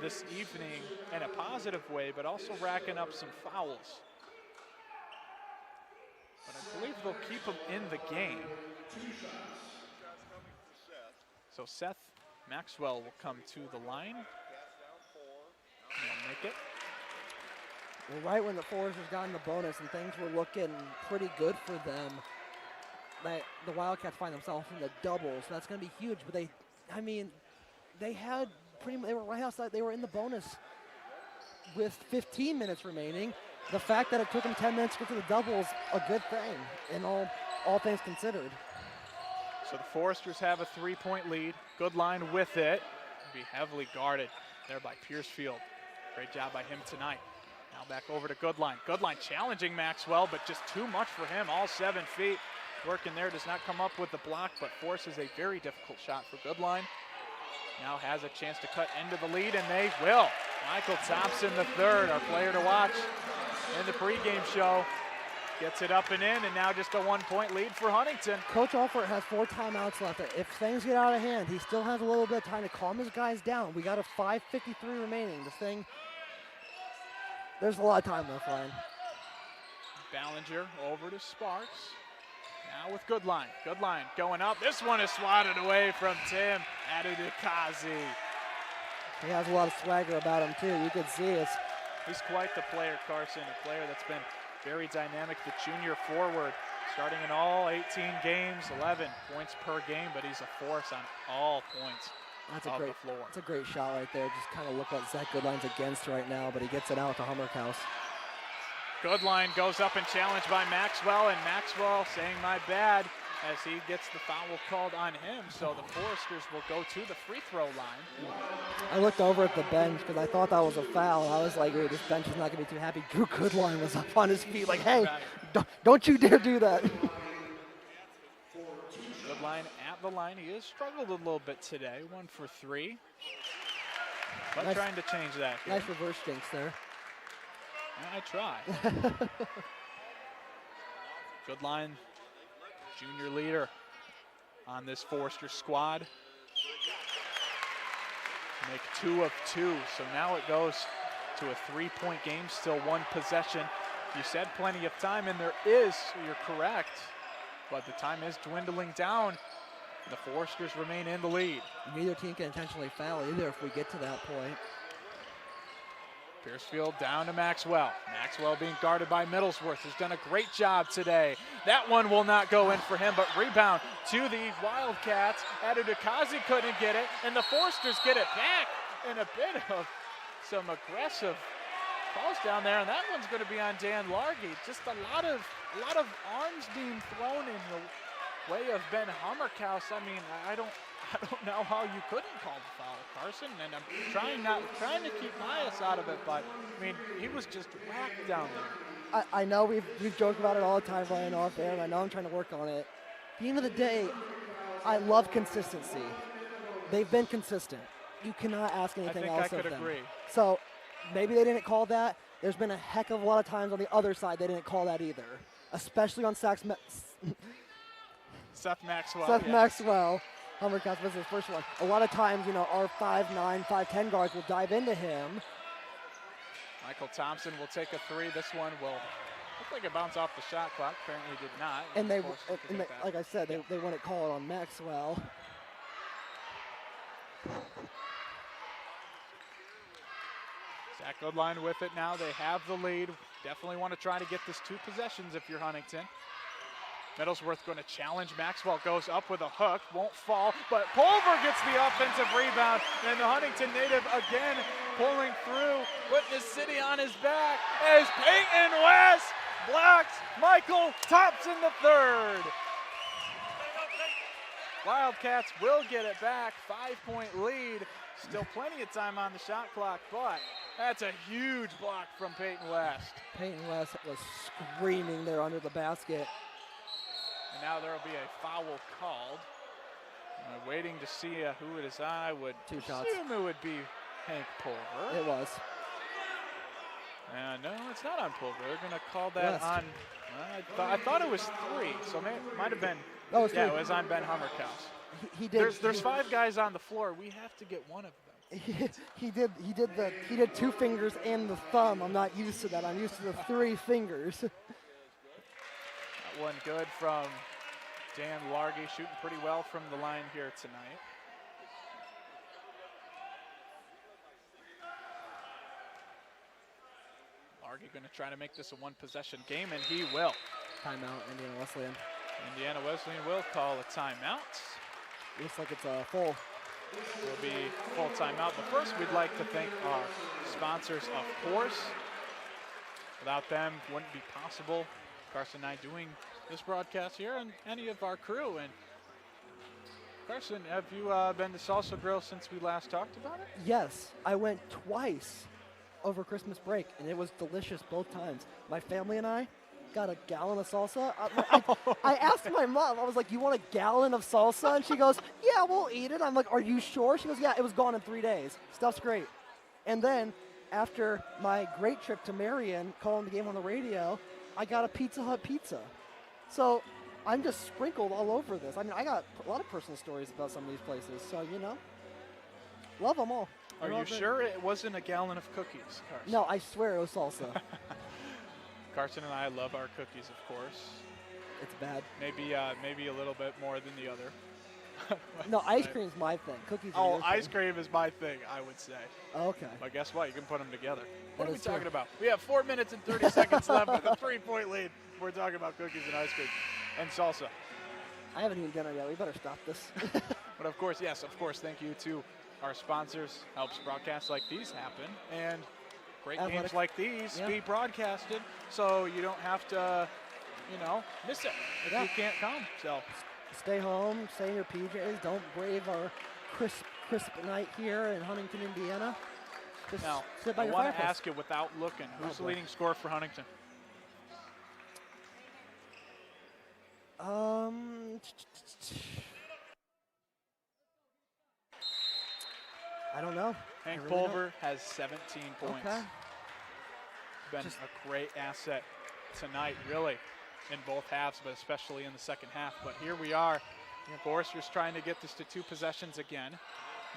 this evening in a positive way, but also racking up some fouls. But I believe they'll keep him in the game. So Seth Maxwell will come to the line. And make it. Well, right when the Foresters got in the bonus and things were looking pretty good for them, the Wildcats find themselves in the doubles. So that's going to be huge. But they were right outside. They were in the bonus with 15 minutes remaining. The fact that it took them 10 minutes to get to the doubles, a good thing in all things considered. So the Foresters have a 3-point lead. Goodline with it. Be heavily guarded there by Piercefield. Great job by him tonight. Now back over to Goodline. Goodline challenging Maxwell, but just too much for him. All 7 feet. Working there, does not come up with the block, but forces a very difficult shot for Goodline. Now has a chance to cut into the lead, and they will. Michael Thompson, the 3rd, our player to watch in the pregame show. Gets it up and in, and now just a 1-point lead for Huntington. Coach Alford has 4 timeouts left. If things get out of hand, he still has a little bit of time to calm his guys down. We got a 5:53 remaining. There's a lot of time left, Ryan. Ballinger over to Sparks. Now with Goodline. Goodline going up. This one is swatted away from Tim Adudikazi. He has a lot of swagger about him, too. You can see it. He's quite the player, Carson, a player that's been very dynamic, the junior forward, starting in all 18 games, 11 points per game, but he's a force on all points That's of a great, the floor. That's a great shot right there. Just kind of look what Zach Goodline's against right now, but he gets it out to Hummerkaus. Goodline goes up and challenged by Maxwell, and Maxwell saying my bad as he gets the foul called on him. So the Foresters will go to the free throw line. I looked over at the bench because I thought that was a foul. I was like, this bench is not going to be too happy. Drew Goodline was up on his feet like, hey, don't you dare do that. Goodline at the line. He has struggled a little bit today, 1 for 3. But Nice, trying to change that here. Nice reverse jinx there. I try. Goodline, junior leader on this Forester squad. Make 2 of 2, so now it goes to a 3-point game, still 1 possession. You said plenty of time, and there is, so you're correct, but the time is dwindling down. The Foresters remain in the lead. Neither team can intentionally foul either if we get to that point. Piercefield down to Maxwell. Maxwell being guarded by Middlesworth, who's done a great job today. That one will not go in for him, but rebound to the Wildcats. Adudikazi couldn't get it, and the Foresters get it back in a bit of some aggressive calls down there, and that one's going to be on Dan Largy. Just a lot of arms being thrown in the way of Ben Hummerkaus. I mean, I don't know how you couldn't call the foul, Carson, and I'm trying to keep bias out of it, but I mean, he was just whacked down there. I know we've joked about it all the time, Ryan, off air, and I know I'm trying to work on it. At the end of the day, I love consistency. They've been consistent. You cannot ask anything else of them. I think I could agree. So maybe they didn't call that. There's been a heck of a lot of times on the other side they didn't call that either, especially on Seth Maxwell. Maxwell. Hummerkaus was his first one. A lot of times, our 5'9", 5'10" guards will dive into him. Michael Thompson will take a 3. This one will look like it bounced off the shot clock. Apparently did not. And like I said, they wouldn't call it on Maxwell. Zach Goodline with it now. They have the lead. Definitely want to try to get this 2 possessions if you're Huntington. Middlesworth going to challenge. Maxwell goes up with a hook, won't fall, but Pulver gets the offensive rebound, and the Huntington native again pulling through, putting his city on his back as Peyton West blocks Michael Thompson III. Wildcats will get it back, 5-point lead. Still plenty of time on the shot clock, but that's a huge block from Peyton West. Peyton West was screaming there under the basket. And now there will be a foul called. Waiting to see who it is. I would assume it would be Hank Pulver. It was. No, it's not on Pulver. They're going to call that West. On. I thought it was 3, so it might have been. Oh, it was on Ben Hummerkaus. He did. There's 5 guys on the floor. We have to get one of them. He did 2 fingers and the thumb. I'm not used to that. I'm used to the 3 fingers. One good from Dan Largy, shooting pretty well from the line here tonight. Largy going to try to make this a 1-possession game, and he will. Timeout, Indiana Wesleyan. Indiana Wesleyan will call a timeout. Looks like it's a full. Will be full timeout, but first we'd like to thank our sponsors, of course. Without them, it wouldn't be possible. Carson and I doing this broadcast here, and any of our crew. And Carson, have you been to Salsa Grill since we last talked about it? Yes, I went twice over Christmas break, and it was delicious both times. My family and I got a gallon of salsa. I asked my mom, I was like, you want a gallon of salsa? And she goes, yeah, we'll eat it. I'm like, are you sure? She goes, yeah, it was gone in 3 days. Stuff's great. And then after my great trip to Marion, calling the game on the radio, I got a Pizza Hut pizza. So I'm just sprinkled all over this. I mean, I got a lot of personal stories about some of these places. So, you know, love them all. Are you sure it wasn't a gallon of cookies, Carson? No, I swear it was salsa. Carson and I love our cookies, of course. It's bad. Maybe a little bit more than the other. No, ice cream's my thing. Cookies are Oh, your ice thing. cream is my thing, I would say. Okay. But guess what? You can put them together. What That are we is true. talking about? We have 4 minutes and 30 seconds left with a 3-point lead. We're talking about cookies and ice cream and salsa. I haven't eaten dinner yet. We better stop this. But of course, yes, of course, thank you to our sponsors. Helps broadcasts like these happen. And great games Athletics. like these Yeah. be broadcasted so you don't have to, you know, miss it if Yeah. you can't come. So Stay home, stay in your PJs. Don't brave our crisp night here in Huntington, Indiana. Just now, sit by I your want to fireplace. ask you without looking, who's the boy. leading scorer for Huntington? I don't know. Hank I really don't. Pulver has 17 points. Okay. Been a great asset tonight, really, in both halves, but especially in the second half. But here we are. Forrester's trying to get this to 2 possessions again.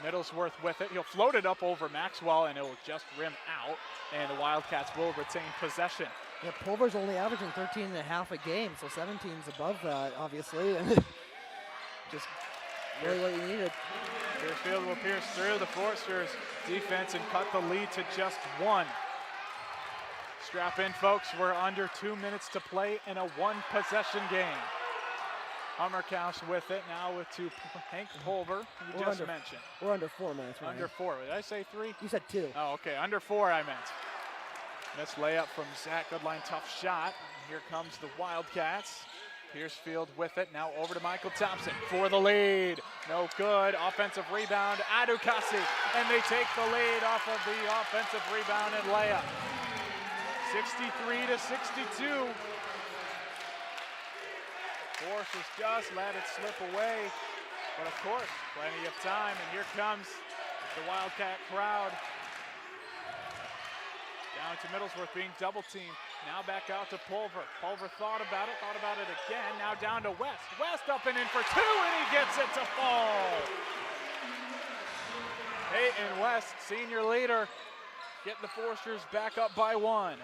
Middlesworth with it. He'll float it up over Maxwell, and it will just rim out, and the Wildcats will retain possession. Yeah, Pulver's only averaging 13 and a half a game, so 17's above that, obviously. Just really what you needed. Piercefield will pierce through the Foresters' defense and cut the lead to just 1. Strap in, folks. We're under 2 minutes to play in a 1-possession game. Hummerkaus with it now with to Hank Pulver, you We're just under- mentioned. We're under 4 minutes, right? Under 4. Did I say 3? You said 2. Oh, okay. Under 4, I meant. Missed layup from Zach. Good line, tough shot. Here comes the Wildcats. Piercefield with it. Now over to Michael Thompson for the lead. No good. Offensive rebound. Adukasi. And they take the lead off of the offensive rebound and layup. 63 to 62. Forces just let it slip away. But of course, plenty of time. And here comes the Wildcat crowd. Down to Middlesworth being double teamed. Now back out to Pulver. Pulver thought about it again. Now down to West. West up and in for 2, and he gets it to fall. Peyton West, senior leader, getting the Foresters back up by 1.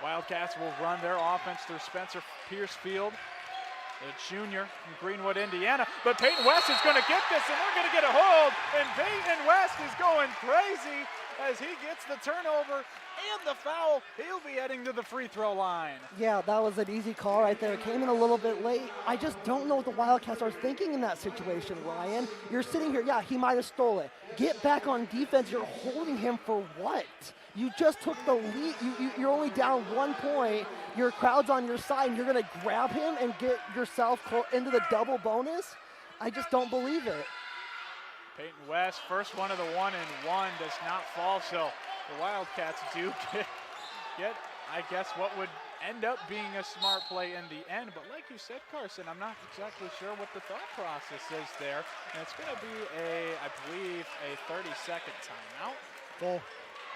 Wildcats will run their offense through Spencer Piercefield, the junior from Greenwood, Indiana. But Peyton West is going to get this, and they're going to get a hold. And Peyton West is going crazy as he gets the turnover and the foul. He'll be heading to the free throw line. Yeah, that was an easy call right there. It came in a little bit late. I just don't know what the Wildcats are thinking in that situation, Ryan. You're sitting here, yeah, he might have stole it. Get back on defense. You're holding him for what? You just took the lead. You're only down 1 point. Your crowd's on your side, and you're going to grab him and get yourself into the double bonus? I just don't believe it. Peyton West, first one of the 1-and-1 does not fall, so the Wildcats do get, I guess, what would end up being a smart play in the end. But like you said, Carson, I'm not exactly sure what the thought process is there. And it's going to be I believe, a 30-second timeout. Full.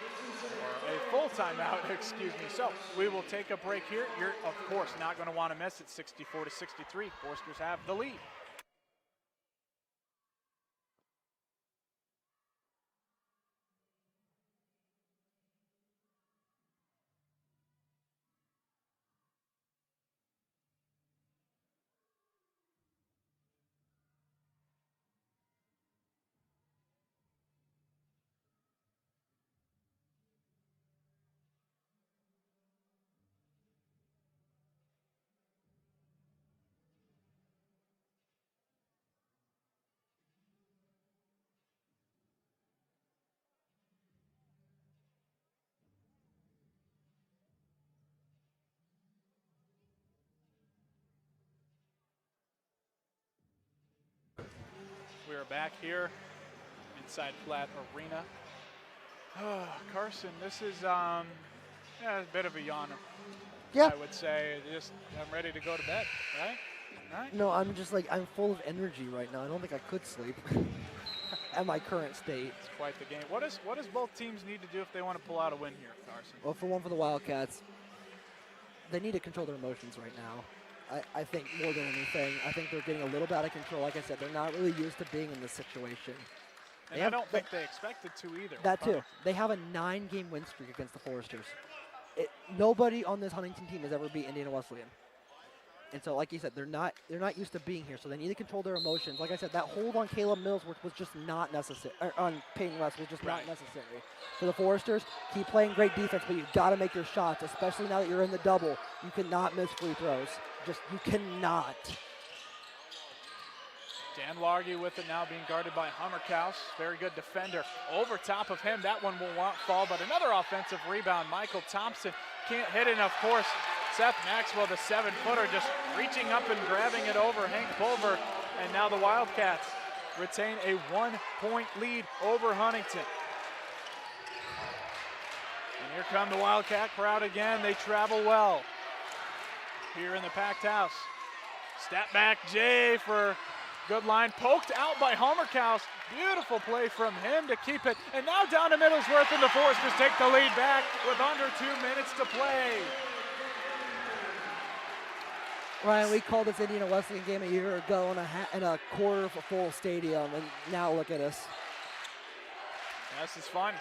Or a full timeout, excuse me. So we will take a break here. You're, of course, not going to want to miss it. 64 to 63. Foresters have the lead. We are back here inside Platt Arena. Carson, this is a bit of a yawner. Yeah. I would say. I'm ready to go to bed, right? Right? No, I'm just like, I'm full of energy right now. I don't think I could sleep at my current state. It's quite the game. What does both teams need to do if they want to pull out a win here, Carson? Well, for the Wildcats, they need to control their emotions right now. I think more than anything, I think they're getting a little bit out of control. Like I said, they're not really used to being in this situation. And I don't think they expected to either. That too. They have a 9-game win streak against the Foresters. Nobody on this Huntington team has ever beat Indiana Wesleyan. And so, like you said, they're not used to being here, so they need to control their emotions. Like I said, that hold on Caleb Mills was just not necessary. On Peyton West was just not necessary. For the Foresters, keep playing great defense, but you've got to make your shots, especially now that you're in the double. You cannot miss free throws. You cannot. Dan Largy with it now, being guarded by Hummerkaus. Very good defender. Over top of him, that one will not fall, but another offensive rebound. Michael Thompson can't hit it, and of course, Seth Maxwell, the 7-footer, just reaching up and grabbing it over Hank Pulver. And now the Wildcats retain a 1-point lead over Huntington. And here come the Wildcat crowd again. They travel well here in the packed house. Step back Jay for good line. Poked out by Hummerkaus. Beautiful play from him to keep it. And now down to Middlesworth, and the Foresters take the lead back with under 2 minutes to play. Ryan, we called this Indiana Wesleyan game a year ago in a quarter of a full stadium, and now look at us. This is fun.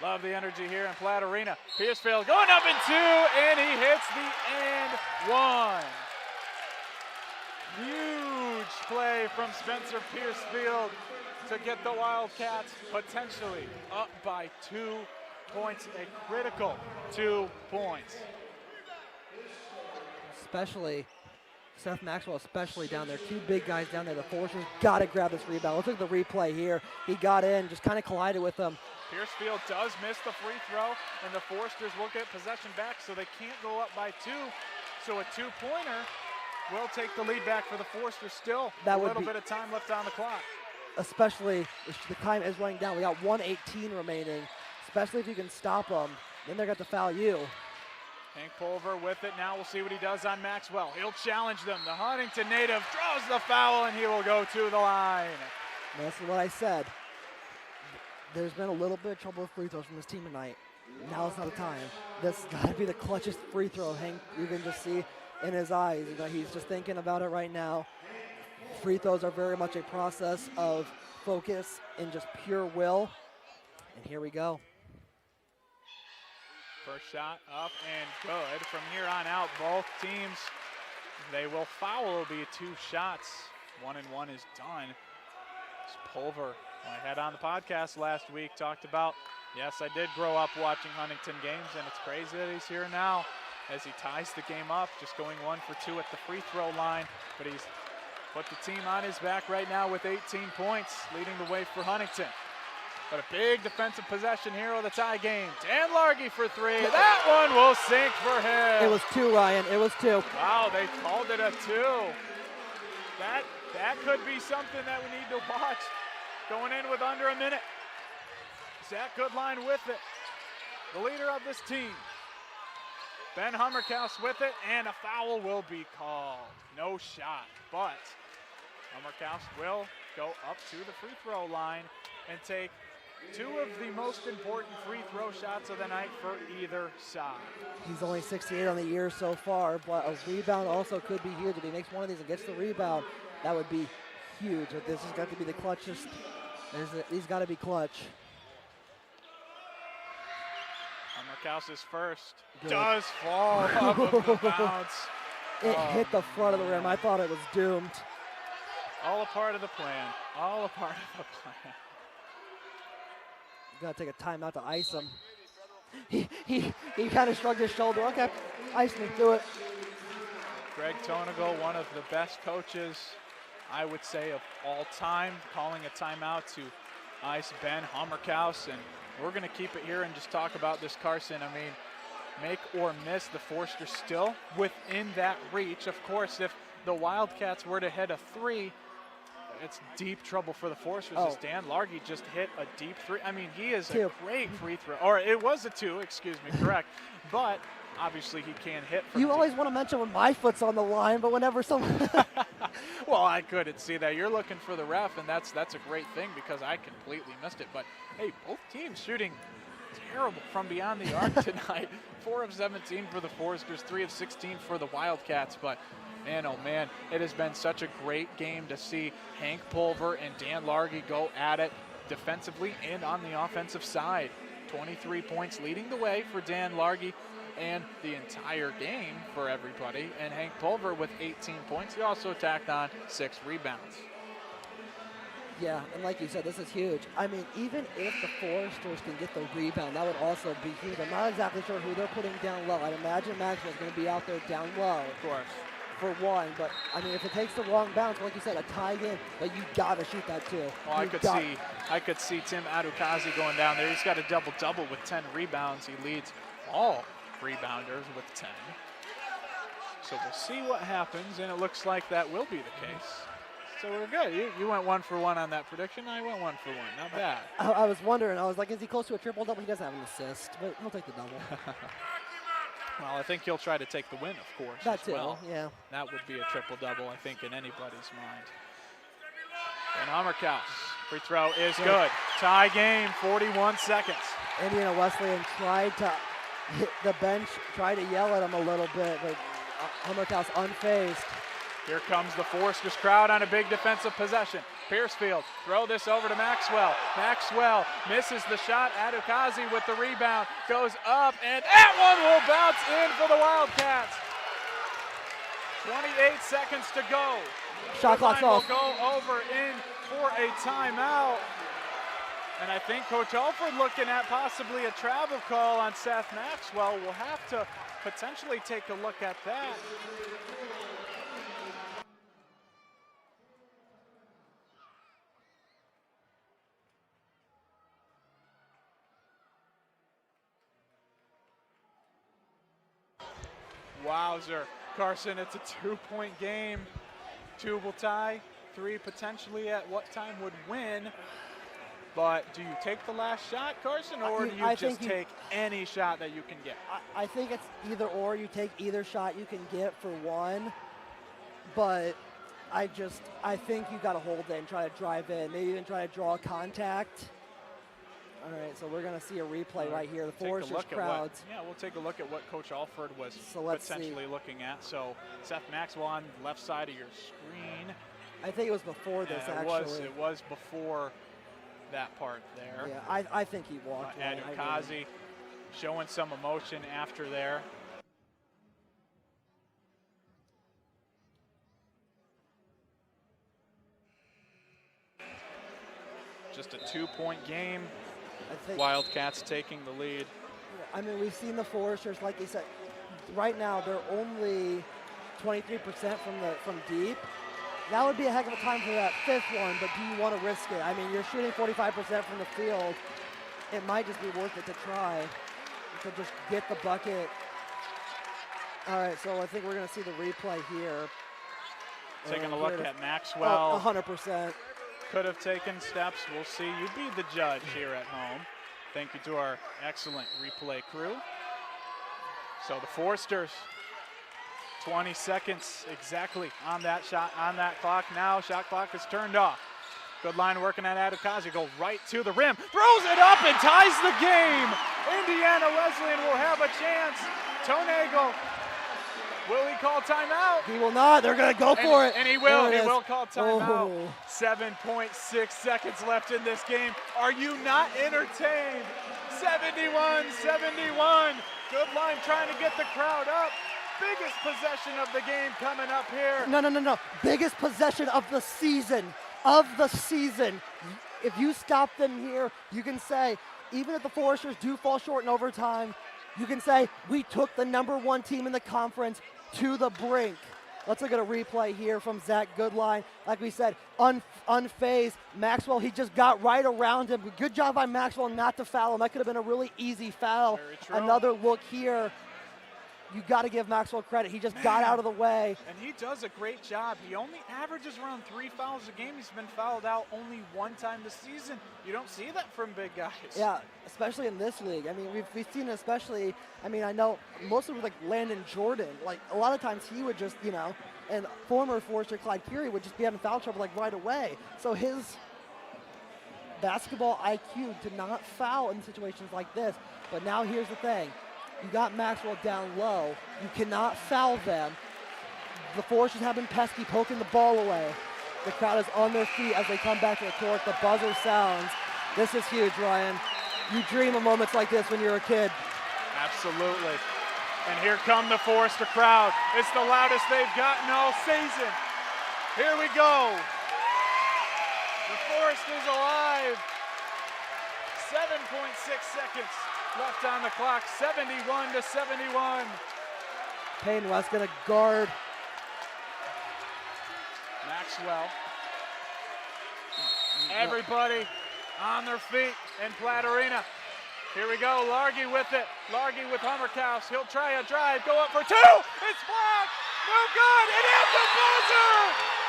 Love the energy here in Platt Arena. Piercefield going up in 2, and he hits the and 1. Huge play from Spencer Piercefield to get the Wildcats potentially up by 2 points, a critical 2 points. Especially Seth Maxwell, especially down there. 2 big guys down there. The Foresters got to grab this rebound. Let's look at the replay here. He got in, just kind of collided with them. Piercefield does miss the free throw, and the Foresters will get possession back, so they can't go up by 2. So a 2-pointer will take the lead back for the Foresters. Still a little bit of time left on the clock. Especially if the time is running down. We got 1:18 remaining. Especially if you can stop them, then they're going to foul you. Hank Pulver with it. Now we'll see what he does on Maxwell. He'll challenge them. The Huntington native draws the foul, and he will go to the line. That's what I said. There's been a little bit of trouble with free throws from this team tonight. Now it's not the time. This has got to be the clutchest free throw. Hank, you can just see in his eyes. He's just thinking about it right now. Free throws are very much a process of focus and just pure will. And here we go. First shot up and good. From here on out, both teams, they will foul. It'll be 2 shots. 1 and 1 is done. It's Pulver, when I had on the podcast last week, talked about, yes, I did grow up watching Huntington games, and it's crazy that he's here now as he ties the game up, just going 1 for 2 at the free throw line. But he's put the team on his back right now with 18 points, leading the way for Huntington. But a big defensive possession here with a tie game. Dan Largy for 3. That one will sink for him. It was 2, Ryan. It was 2. Wow, they called it a 2. That could be something that we need to watch. Going in with under a minute. Zach Goodline with it. The leader of this team. Ben Hummerkaus with it, and a foul will be called. No shot, but Hummerkaus will go up to the free throw line and take 2 of the most important free throw shots of the night for either side. He's only 68 on the year so far, but a rebound also could be huge. If he makes one of these and gets the rebound, that would be huge. But this has got to be the clutchest. He's got to be clutch. Hummerkaus is first. Good. Does fall up with the bounce. It hit the front of the rim. I thought it was doomed. All a part of the plan. All a part of the plan. You gotta take a timeout to ice him. He kind of shrugged his shoulder. Okay, ice me, do it. Greg Tonigal, one of the best coaches, I would say, of all time, calling a timeout to ice Ben Hummerkaus. And we're gonna keep it here and just talk about this, Carson. I mean, make or miss, the Foresters still within that reach. Of course, if the Wildcats were to hit a 3, it's deep trouble for the Foresters as Dan Largy just hit a deep 3. I mean, he is a great free throw. Or it was a 2, excuse me, correct. But obviously he can hit from You 2. always want to mention when my foot's on the line, but whenever someone... Well, I couldn't see that. You're looking for the ref, and that's a great thing because I completely missed it. But, hey, both teams shooting terrible from beyond the arc tonight. 4 of 17 for the Foresters, 3 of 16 for the Wildcats. But man, oh man, it has been such a great game to see Hank Pulver and Dan Largy go at it defensively and on the offensive side. 23 points leading the way for Dan Largy and the entire game for everybody. And Hank Pulver with 18 points. He also tacked on 6 rebounds. Yeah, and like you said, this is huge. I mean, even if the Foresters can get the rebound, that would also be huge. I'm not exactly sure who they're putting down low. I'd imagine Maxwell's going to be out there down low. Of course. For one, but I mean, if it takes the long bounce, like you said, a tie game, but you got to shoot that too. Well, I could see Tim Adukazi going down there. He's got a double-double with 10 rebounds. He leads all rebounders with 10. So we'll see what happens, and it looks like that will be the case. So we're good. You went 1 for 1 on that prediction. I went 1 for 1. Not bad. I was wondering. I was like, is he close to a triple-double? He doesn't have an assist, but he'll take the double. Well, I think he'll try to take the win, of course. That as too, well. yeah. That would be a triple-double, I think, in anybody's mind. And Hammerkaus, free throw is good. Tie game, 41 seconds. Indiana Wesleyan tried to hit the bench, tried to yell at him a little bit, but Hammerkaus unfazed. Here comes the Foresters crowd on a big defensive possession. Piercefield, throw this over to Maxwell. Maxwell misses the shot. Adukazi with the rebound, goes up, and that one will bounce in for the Wildcats. 28 seconds to go. Shot clock's off. Will go over in for a timeout. And I think Coach Alford looking at possibly a travel call on Seth Maxwell. We'll have to potentially take a look at that. Wowzer. Carson, it's a 2-point game. 2 will tie, 3 potentially at what time would win. But do you take the last shot, Carson, or do you just take any shot that you can get? I think it's either or. You take either shot you can get for one. But I think you got to hold it and try to drive in. Maybe even try to draw contact. All right, so we're going to see a replay right here. The Foresters crowds. We'll take a look at what Coach Alford was potentially looking at. So Seth Maxwell on the left side of your screen. I think it was before this, actually. It was before that part there. Yeah, I think he walked. Adukazi showing some emotion after there. Just a 2-point game. Wildcats taking the lead. I mean, we've seen the Foresters, like you said, right now they're only 23% from deep. That would be a heck of a time for that 5th one, but do you want to risk it? I mean, you're shooting 45% from the field. It might just be worth it to try to just get the bucket. All right, so I think we're going to see the replay here. Taking a look at Maxwell. 100%. Could have taken steps. We'll see. You be the judge here at home. Thank you to our excellent replay crew. So the Foresters, 20 seconds exactly on that shot, on that clock. Now shot clock is turned off. Good line working at Adukazi. Go right to the rim. Throws it up and ties the game. Indiana Wesleyan will have a chance. Tonagle. Will he call timeout? He will not. They're going to go for it. And he will. He will call timeout. 7.6 seconds left in this game. Are you not entertained? 71-71. Good line trying to get the crowd up. Biggest possession of the game coming up here. No. Biggest possession of the season. If you stop them here, you can say, even if the Foresters do fall short in overtime, you can say, we took the #1 team in the conference to the brink. Let's look at a replay here from Zach Goodline. Like we said, unfazed. Maxwell, he just got right around him. Good job by Maxwell not to foul him. That could have been a really easy foul. Another look here. You got to give Maxwell credit. He just got out of the way. And he does a great job. He only averages around 3 fouls a game. He's been fouled out only 1 time this season. You don't see that from big guys. Yeah, especially in this league. I mean, we've seen it especially, I mean, I know mostly with like Landon Jordan. Like a lot of times he would just, and former Forester Clyde Curie would just be having foul trouble like right away. So basketball IQ to not foul in situations like this. But now here's the thing. You got Maxwell down low. You cannot foul them. The Foresters have been pesky, poking the ball away. The crowd is on their feet as they come back to the court. The buzzer sounds. This is huge, Ryan. You dream of moments like this when you're a kid. Absolutely. And here come the Forester crowd. It's the loudest they've gotten all season. Here we go. The Foresters alive. 7.6 seconds left on the clock. 71-71. Peyton West gonna guard Maxwell. Everybody on their feet in Platt Arena. Here we go, Largy with it. Largy with Hummerkaus. He'll try a drive, go up for two. It's blocked. No good. It is the buzzer.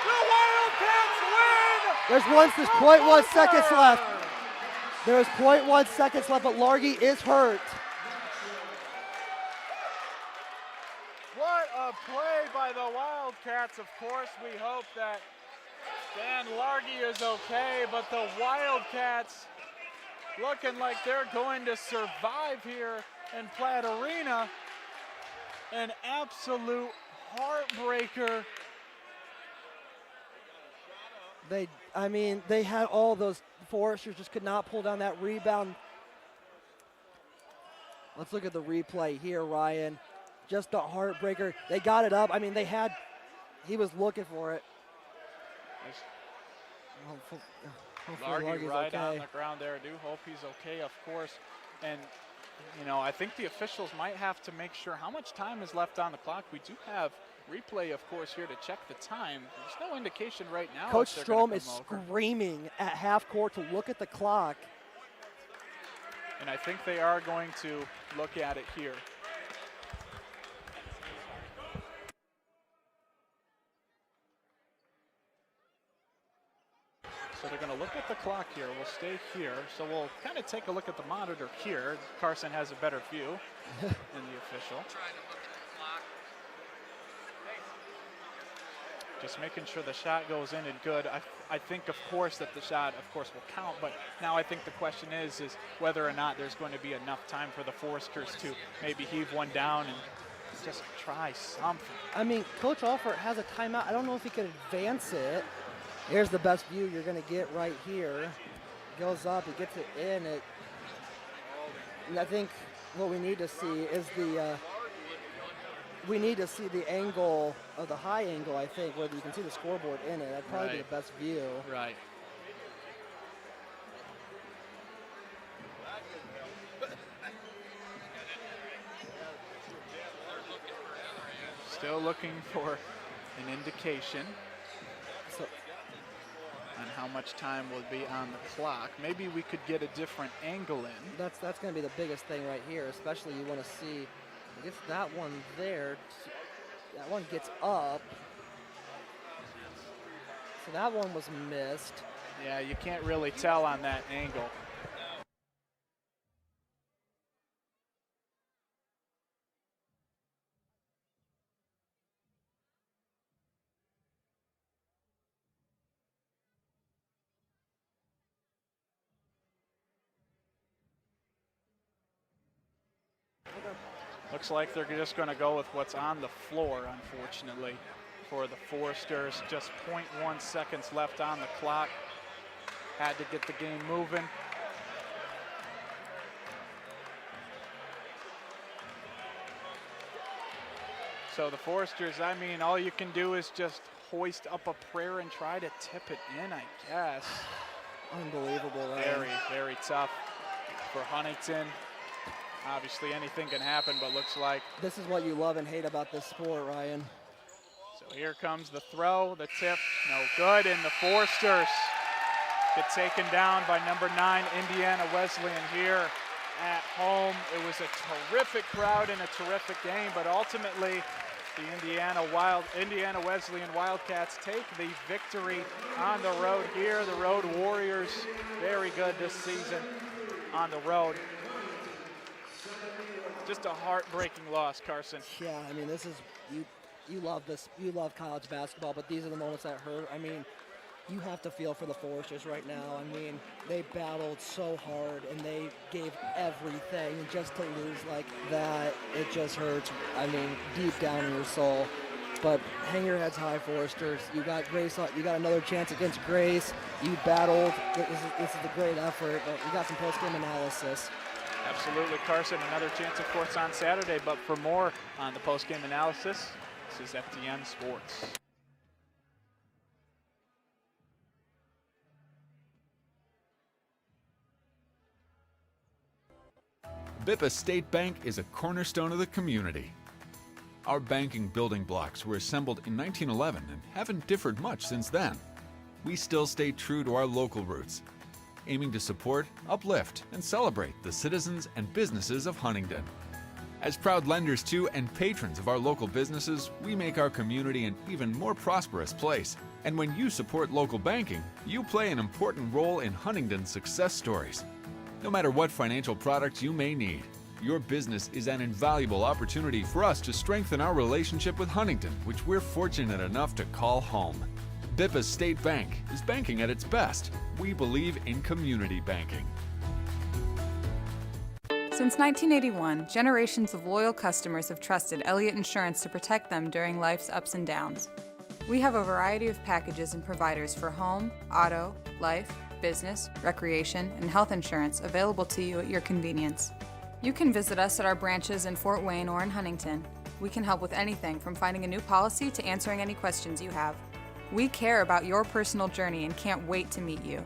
The Wildcats win. There's 0.1 seconds left. There's 0.1 seconds left, but Largy is hurt. What a play by the Wildcats. Of course, we hope that Dan Largy is okay, but the Wildcats looking like they're going to survive here in Platt Arena. An absolute heartbreaker. They had all those. Foresters just could not pull down that rebound. Let's look at the replay here, Ryan. Just a heartbreaker. They got it up. He was looking for it. Largy right okay on the ground there. I do hope he's okay, of course. And, I think the officials might have to make sure how much time is left on the clock. We do have replay, of course, here to check the time. There's no indication right now. Coach Strom is screaming at half court to look at the clock. And I think they are going to look at it here. So they're going to look at the clock here. We'll stay here. So we'll kind of take a look at the monitor here. Carson has a better view than the official. Just making sure the shot goes in and good. I think, of course, that the shot, of course, will count. But now I think the question is whether or not there's going to be enough time for the Foresters to maybe heave one down and just try something. Coach Alford has a timeout. I don't know if he can advance it. Here's the best view you're going to get right here. Goes up, he gets it in. And I think what we need to see is we need to see the angle of the high angle, I think, where you can see the scoreboard in it. That'd probably be the best view. Right. Still looking for an indication on how much time will be on the clock. Maybe we could get a different angle in. That's going to be the biggest thing right here, especially you want to see, I guess that one there, that one gets up. So that one was missed. Yeah, you can't really tell on that angle. Looks like they're just going to go with what's on the floor, unfortunately, for the Foresters. Just 0.1 seconds left on the clock. Had to get the game moving. So the Foresters, all you can do is just hoist up a prayer and try to tip it in, I guess. Unbelievable. Very, very tough for Huntington. Obviously anything can happen, but looks like this is what you love and hate about this sport, Ryan. So here comes the throw, the tip, no good, and the Foresters get taken down by number 9 Indiana Wesleyan here at home. It was a terrific crowd and a terrific game, but ultimately the Indiana Wesleyan Wildcats take the victory on the road here. The Road Warriors, very good this season on the road. Just a heartbreaking loss, Carson. Yeah, this is, you love this. You love college basketball, but these are the moments that hurt. you have to feel for the Foresters right now. I mean, they battled so hard and they gave everything. And just to lose like that, it just hurts, I mean, deep down in your soul. But hang your heads high, Foresters. You got Grace. You got another chance against Grace. You battled. This is a great effort. But we got some post-game analysis. Absolutely, Carson. Another chance, of course, on Saturday. But for more on the post-game analysis, this is FTN Sports. Bippa State Bank is a cornerstone of the community. Our banking building blocks were assembled in 1911 and haven't differed much since then. We still stay true to our local roots, aiming to support, uplift, and celebrate the citizens and businesses of Huntington. As proud lenders to and patrons of our local businesses, we make our community an even more prosperous place. And when you support local banking, you play an important role in Huntington's success stories. No matter what financial products you may need, your business is an invaluable opportunity for us to strengthen our relationship with Huntington, which we're fortunate enough to call home. Bippa State Bank is banking at its best. We believe in community banking. Since 1981, generations of loyal customers have trusted Elliott Insurance to protect them during life's ups and downs. We have a variety of packages and providers for home, auto, life, business, recreation, and health insurance available to you at your convenience. You can visit us at our branches in Fort Wayne or in Huntington. We can help with anything from finding a new policy to answering any questions you have. We care about your personal journey and can't wait to meet you.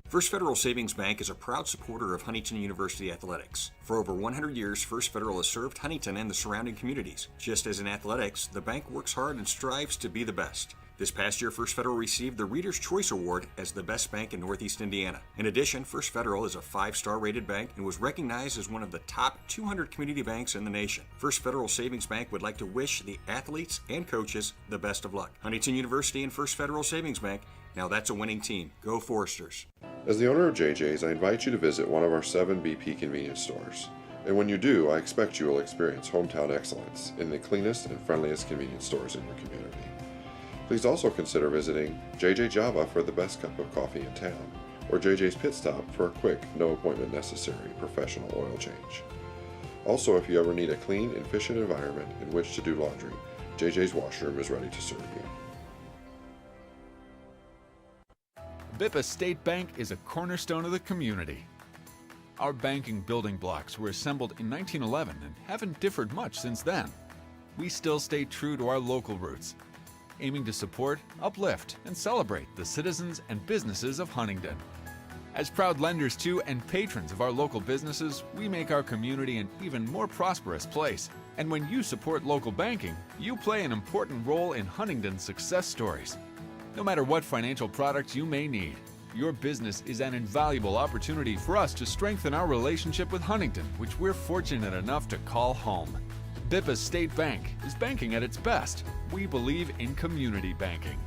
First Federal Savings Bank is a proud supporter of Huntington University athletics. For over 100 years, First Federal has served Huntington and the surrounding communities. Just as in athletics, the bank works hard and strives to be the best. This past year, First Federal received the Reader's Choice Award as the best bank in Northeast Indiana. In addition, First Federal is a 5-star rated bank and was recognized as one of the top 200 community banks in the nation. First Federal Savings Bank would like to wish the athletes and coaches the best of luck. Huntington University and First Federal Savings Bank, now that's a winning team. Go Foresters. As the owner of JJ's, I invite you to visit one of our 7 BP convenience stores. And when you do, I expect you will experience hometown excellence in the cleanest and friendliest convenience stores in your community. Please also consider visiting JJ Java for the best cup of coffee in town, or JJ's Pit Stop for a quick, no appointment necessary professional oil change. Also, if you ever need a clean and efficient environment in which to do laundry, JJ's washroom is ready to serve you. Bippa State Bank is a cornerstone of the community. Our banking building blocks were assembled in 1911 and haven't differed much since then. We still stay true to our local roots, aiming to support, uplift, and celebrate the citizens and businesses of Huntington. As proud lenders to and patrons of our local businesses, we make our community an even more prosperous place. And when you support local banking, you play an important role in Huntington's success stories. No matter what financial products you may need, your business is an invaluable opportunity for us to strengthen our relationship with Huntington, which we're fortunate enough to call home. Bippa State Bank is banking at its best. We believe in community banking.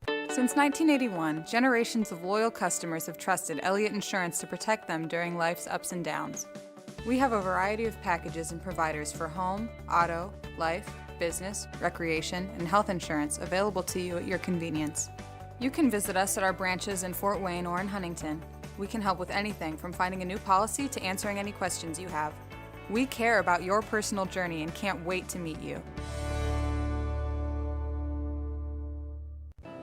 Since 1981, generations of loyal customers have trusted Elliott Insurance to protect them during life's ups and downs. We have a variety of packages and providers for home, auto, life, business, recreation, and health insurance available to you at your convenience. You can visit us at our branches in Fort Wayne or in Huntington. We can help with anything from finding a new policy to answering any questions you have. We care about your personal journey and can't wait to meet you.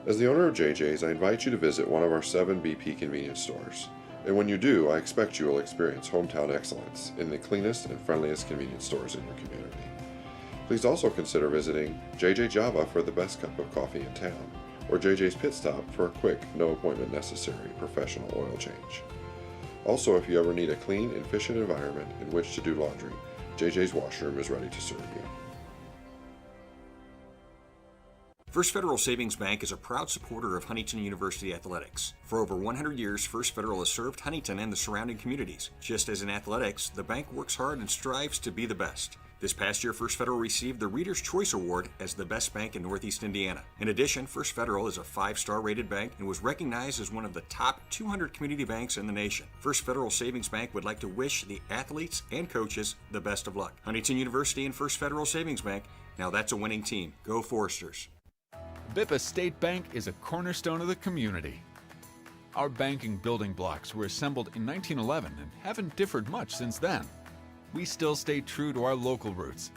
As the owner of JJ's, I invite you to visit one of our 7 BP convenience stores. And when you do, I expect you will experience hometown excellence in the cleanest and friendliest convenience stores in your community. Please also consider visiting JJ Java for the best cup of coffee in town, or JJ's Pit Stop for a quick, no appointment necessary professional oil change. Also, if you ever need a clean and efficient environment in which to do laundry, JJ's washroom is ready to serve you. First Federal Savings Bank is a proud supporter of Huntington University athletics. For over 100 years, First Federal has served Huntington and the surrounding communities. Just as in athletics, the bank works hard and strives to be the best. This past year, First Federal received the Reader's Choice Award as the best bank in Northeast Indiana. In addition, First Federal is a 5-star rated bank and was recognized as one of the top 200 community banks in the nation. First Federal Savings Bank would like to wish the athletes and coaches the best of luck. Huntington University and First Federal Savings Bank, Now that's a winning team. Go Foresters. Bippa State Bank is a cornerstone of the community. Our banking building blocks were assembled in 1911 and haven't differed much since then. We still stay true to our local roots,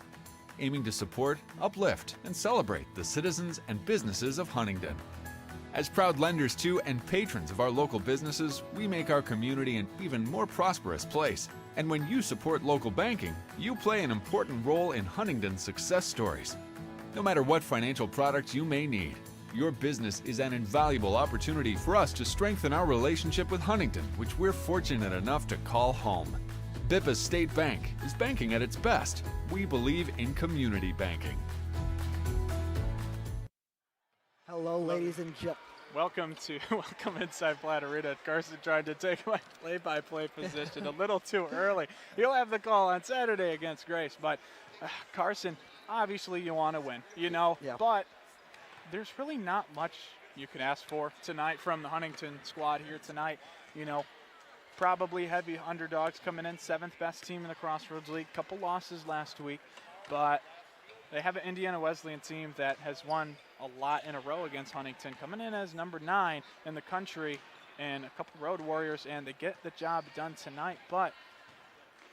aiming to support, uplift, and celebrate the citizens and businesses of Huntington. As proud lenders to and patrons of our local businesses, we make our community an even more prosperous place. And when you support local banking, you play an important role in Huntington's success stories. No matter what financial products you may need, your business is an invaluable opportunity for us to strengthen our relationship with Huntington, which we're fortunate enough to call home. Bippa State Bank is banking at its best. We believe in community banking. Hello, ladies and gentlemen. Welcome inside Platte Arena. Carson trying to take my play-by-play position a little too early. He'll have the call on Saturday against Grace, but Carson, obviously you want to win, but there's really not much you can ask for tonight from the Huntington squad here tonight. Probably heavy underdogs coming in, 7th best team in the Crossroads League. Couple losses last week, but they have an Indiana Wesleyan team that has won a lot in a row against Huntington, coming in as number 9 in the country, and a couple road warriors, and they get the job done tonight. But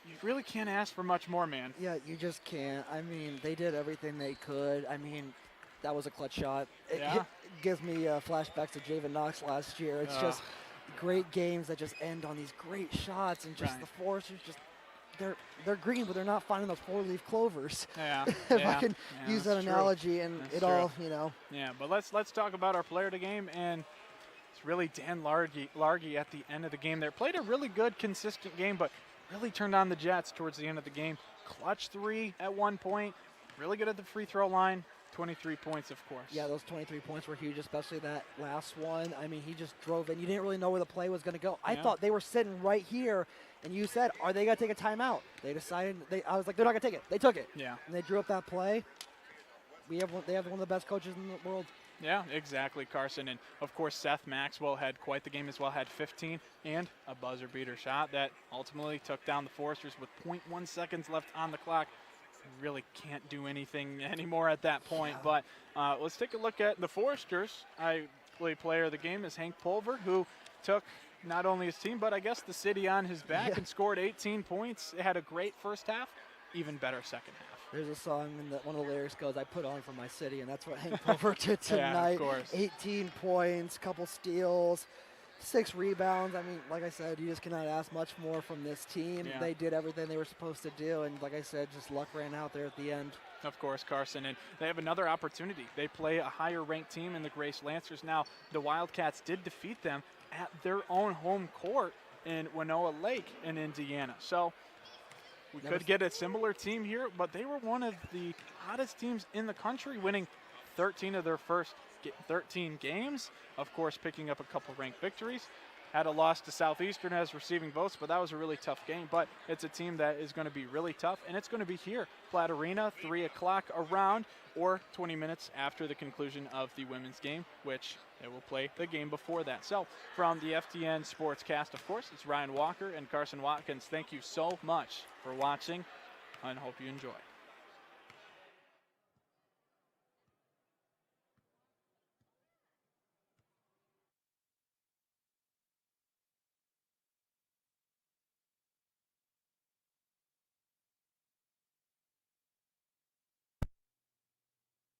you really can't ask for much more, man. Yeah, you just can't. I mean, they did everything they could. I mean, that was a clutch shot. It gives me flashbacks to Javen Knox last year. It's just great games that just end on these great shots, and just the Foresters they're green, but they're not finding those 4-leaf clovers. Yeah, if I can use that analogy, and that's it true. all, Yeah, but let's talk about our player of the game, and it's really Dan Largy at the end of the game there. Played a really good, consistent game, but really turned on the Jets towards the end of the game. Clutch 3 at one point, really good at the free throw line. 23 points, of course. Yeah, those 23 points were huge, especially that last one. I mean, he just drove in. You didn't really know where the play was going to go. I thought they were sitting right here, and you said, are they going to take a timeout? They decided, I was like, they're not going to take it. They took it. Yeah. And they drew up that play. They have one of the best coaches in the world. Yeah, exactly, Carson. And, of course, Seth Maxwell had quite the game as well, had 15 and a buzzer beater shot that ultimately took down the Foresters with 0.1 seconds left on the clock. Really can't do anything anymore at that point. But let's take a look at the Foresters. I believe player of the game is Hank Pulver, who took not only his team, but I guess the city on his back and scored 18 points. It had a great first half, even better second half. There's a song, and one of the lyrics goes, I put on for my city, and that's what Hank Pulver did tonight. Of course. 18 points, couple steals, 6 rebounds. I mean, like I said, you just cannot ask much more from this team. Yeah. They did everything they were supposed to do, and like I said, just luck ran out there at the end. Of course, Carson, and they have another opportunity. They play a higher-ranked team in the Grace Lancers. Now, the Wildcats did defeat them at their own home court in Winona Lake in Indiana. So we could get a similar team here, but they were one of the hottest teams in the country, winning 13 of their first 13 games. Of course, picking up a couple ranked victories. Had a loss to Southeastern as receiving votes, but that was a really tough game. But it's a team that is going to be really tough, and it's going to be here, Platte Arena, 3 o'clock around, or 20 minutes after the conclusion of the women's game, which they will play the game before that. So from the FTN Sportscast, of course, it's Ryan Walker and Carson Watkins. Thank you so much for watching, and hope you enjoy.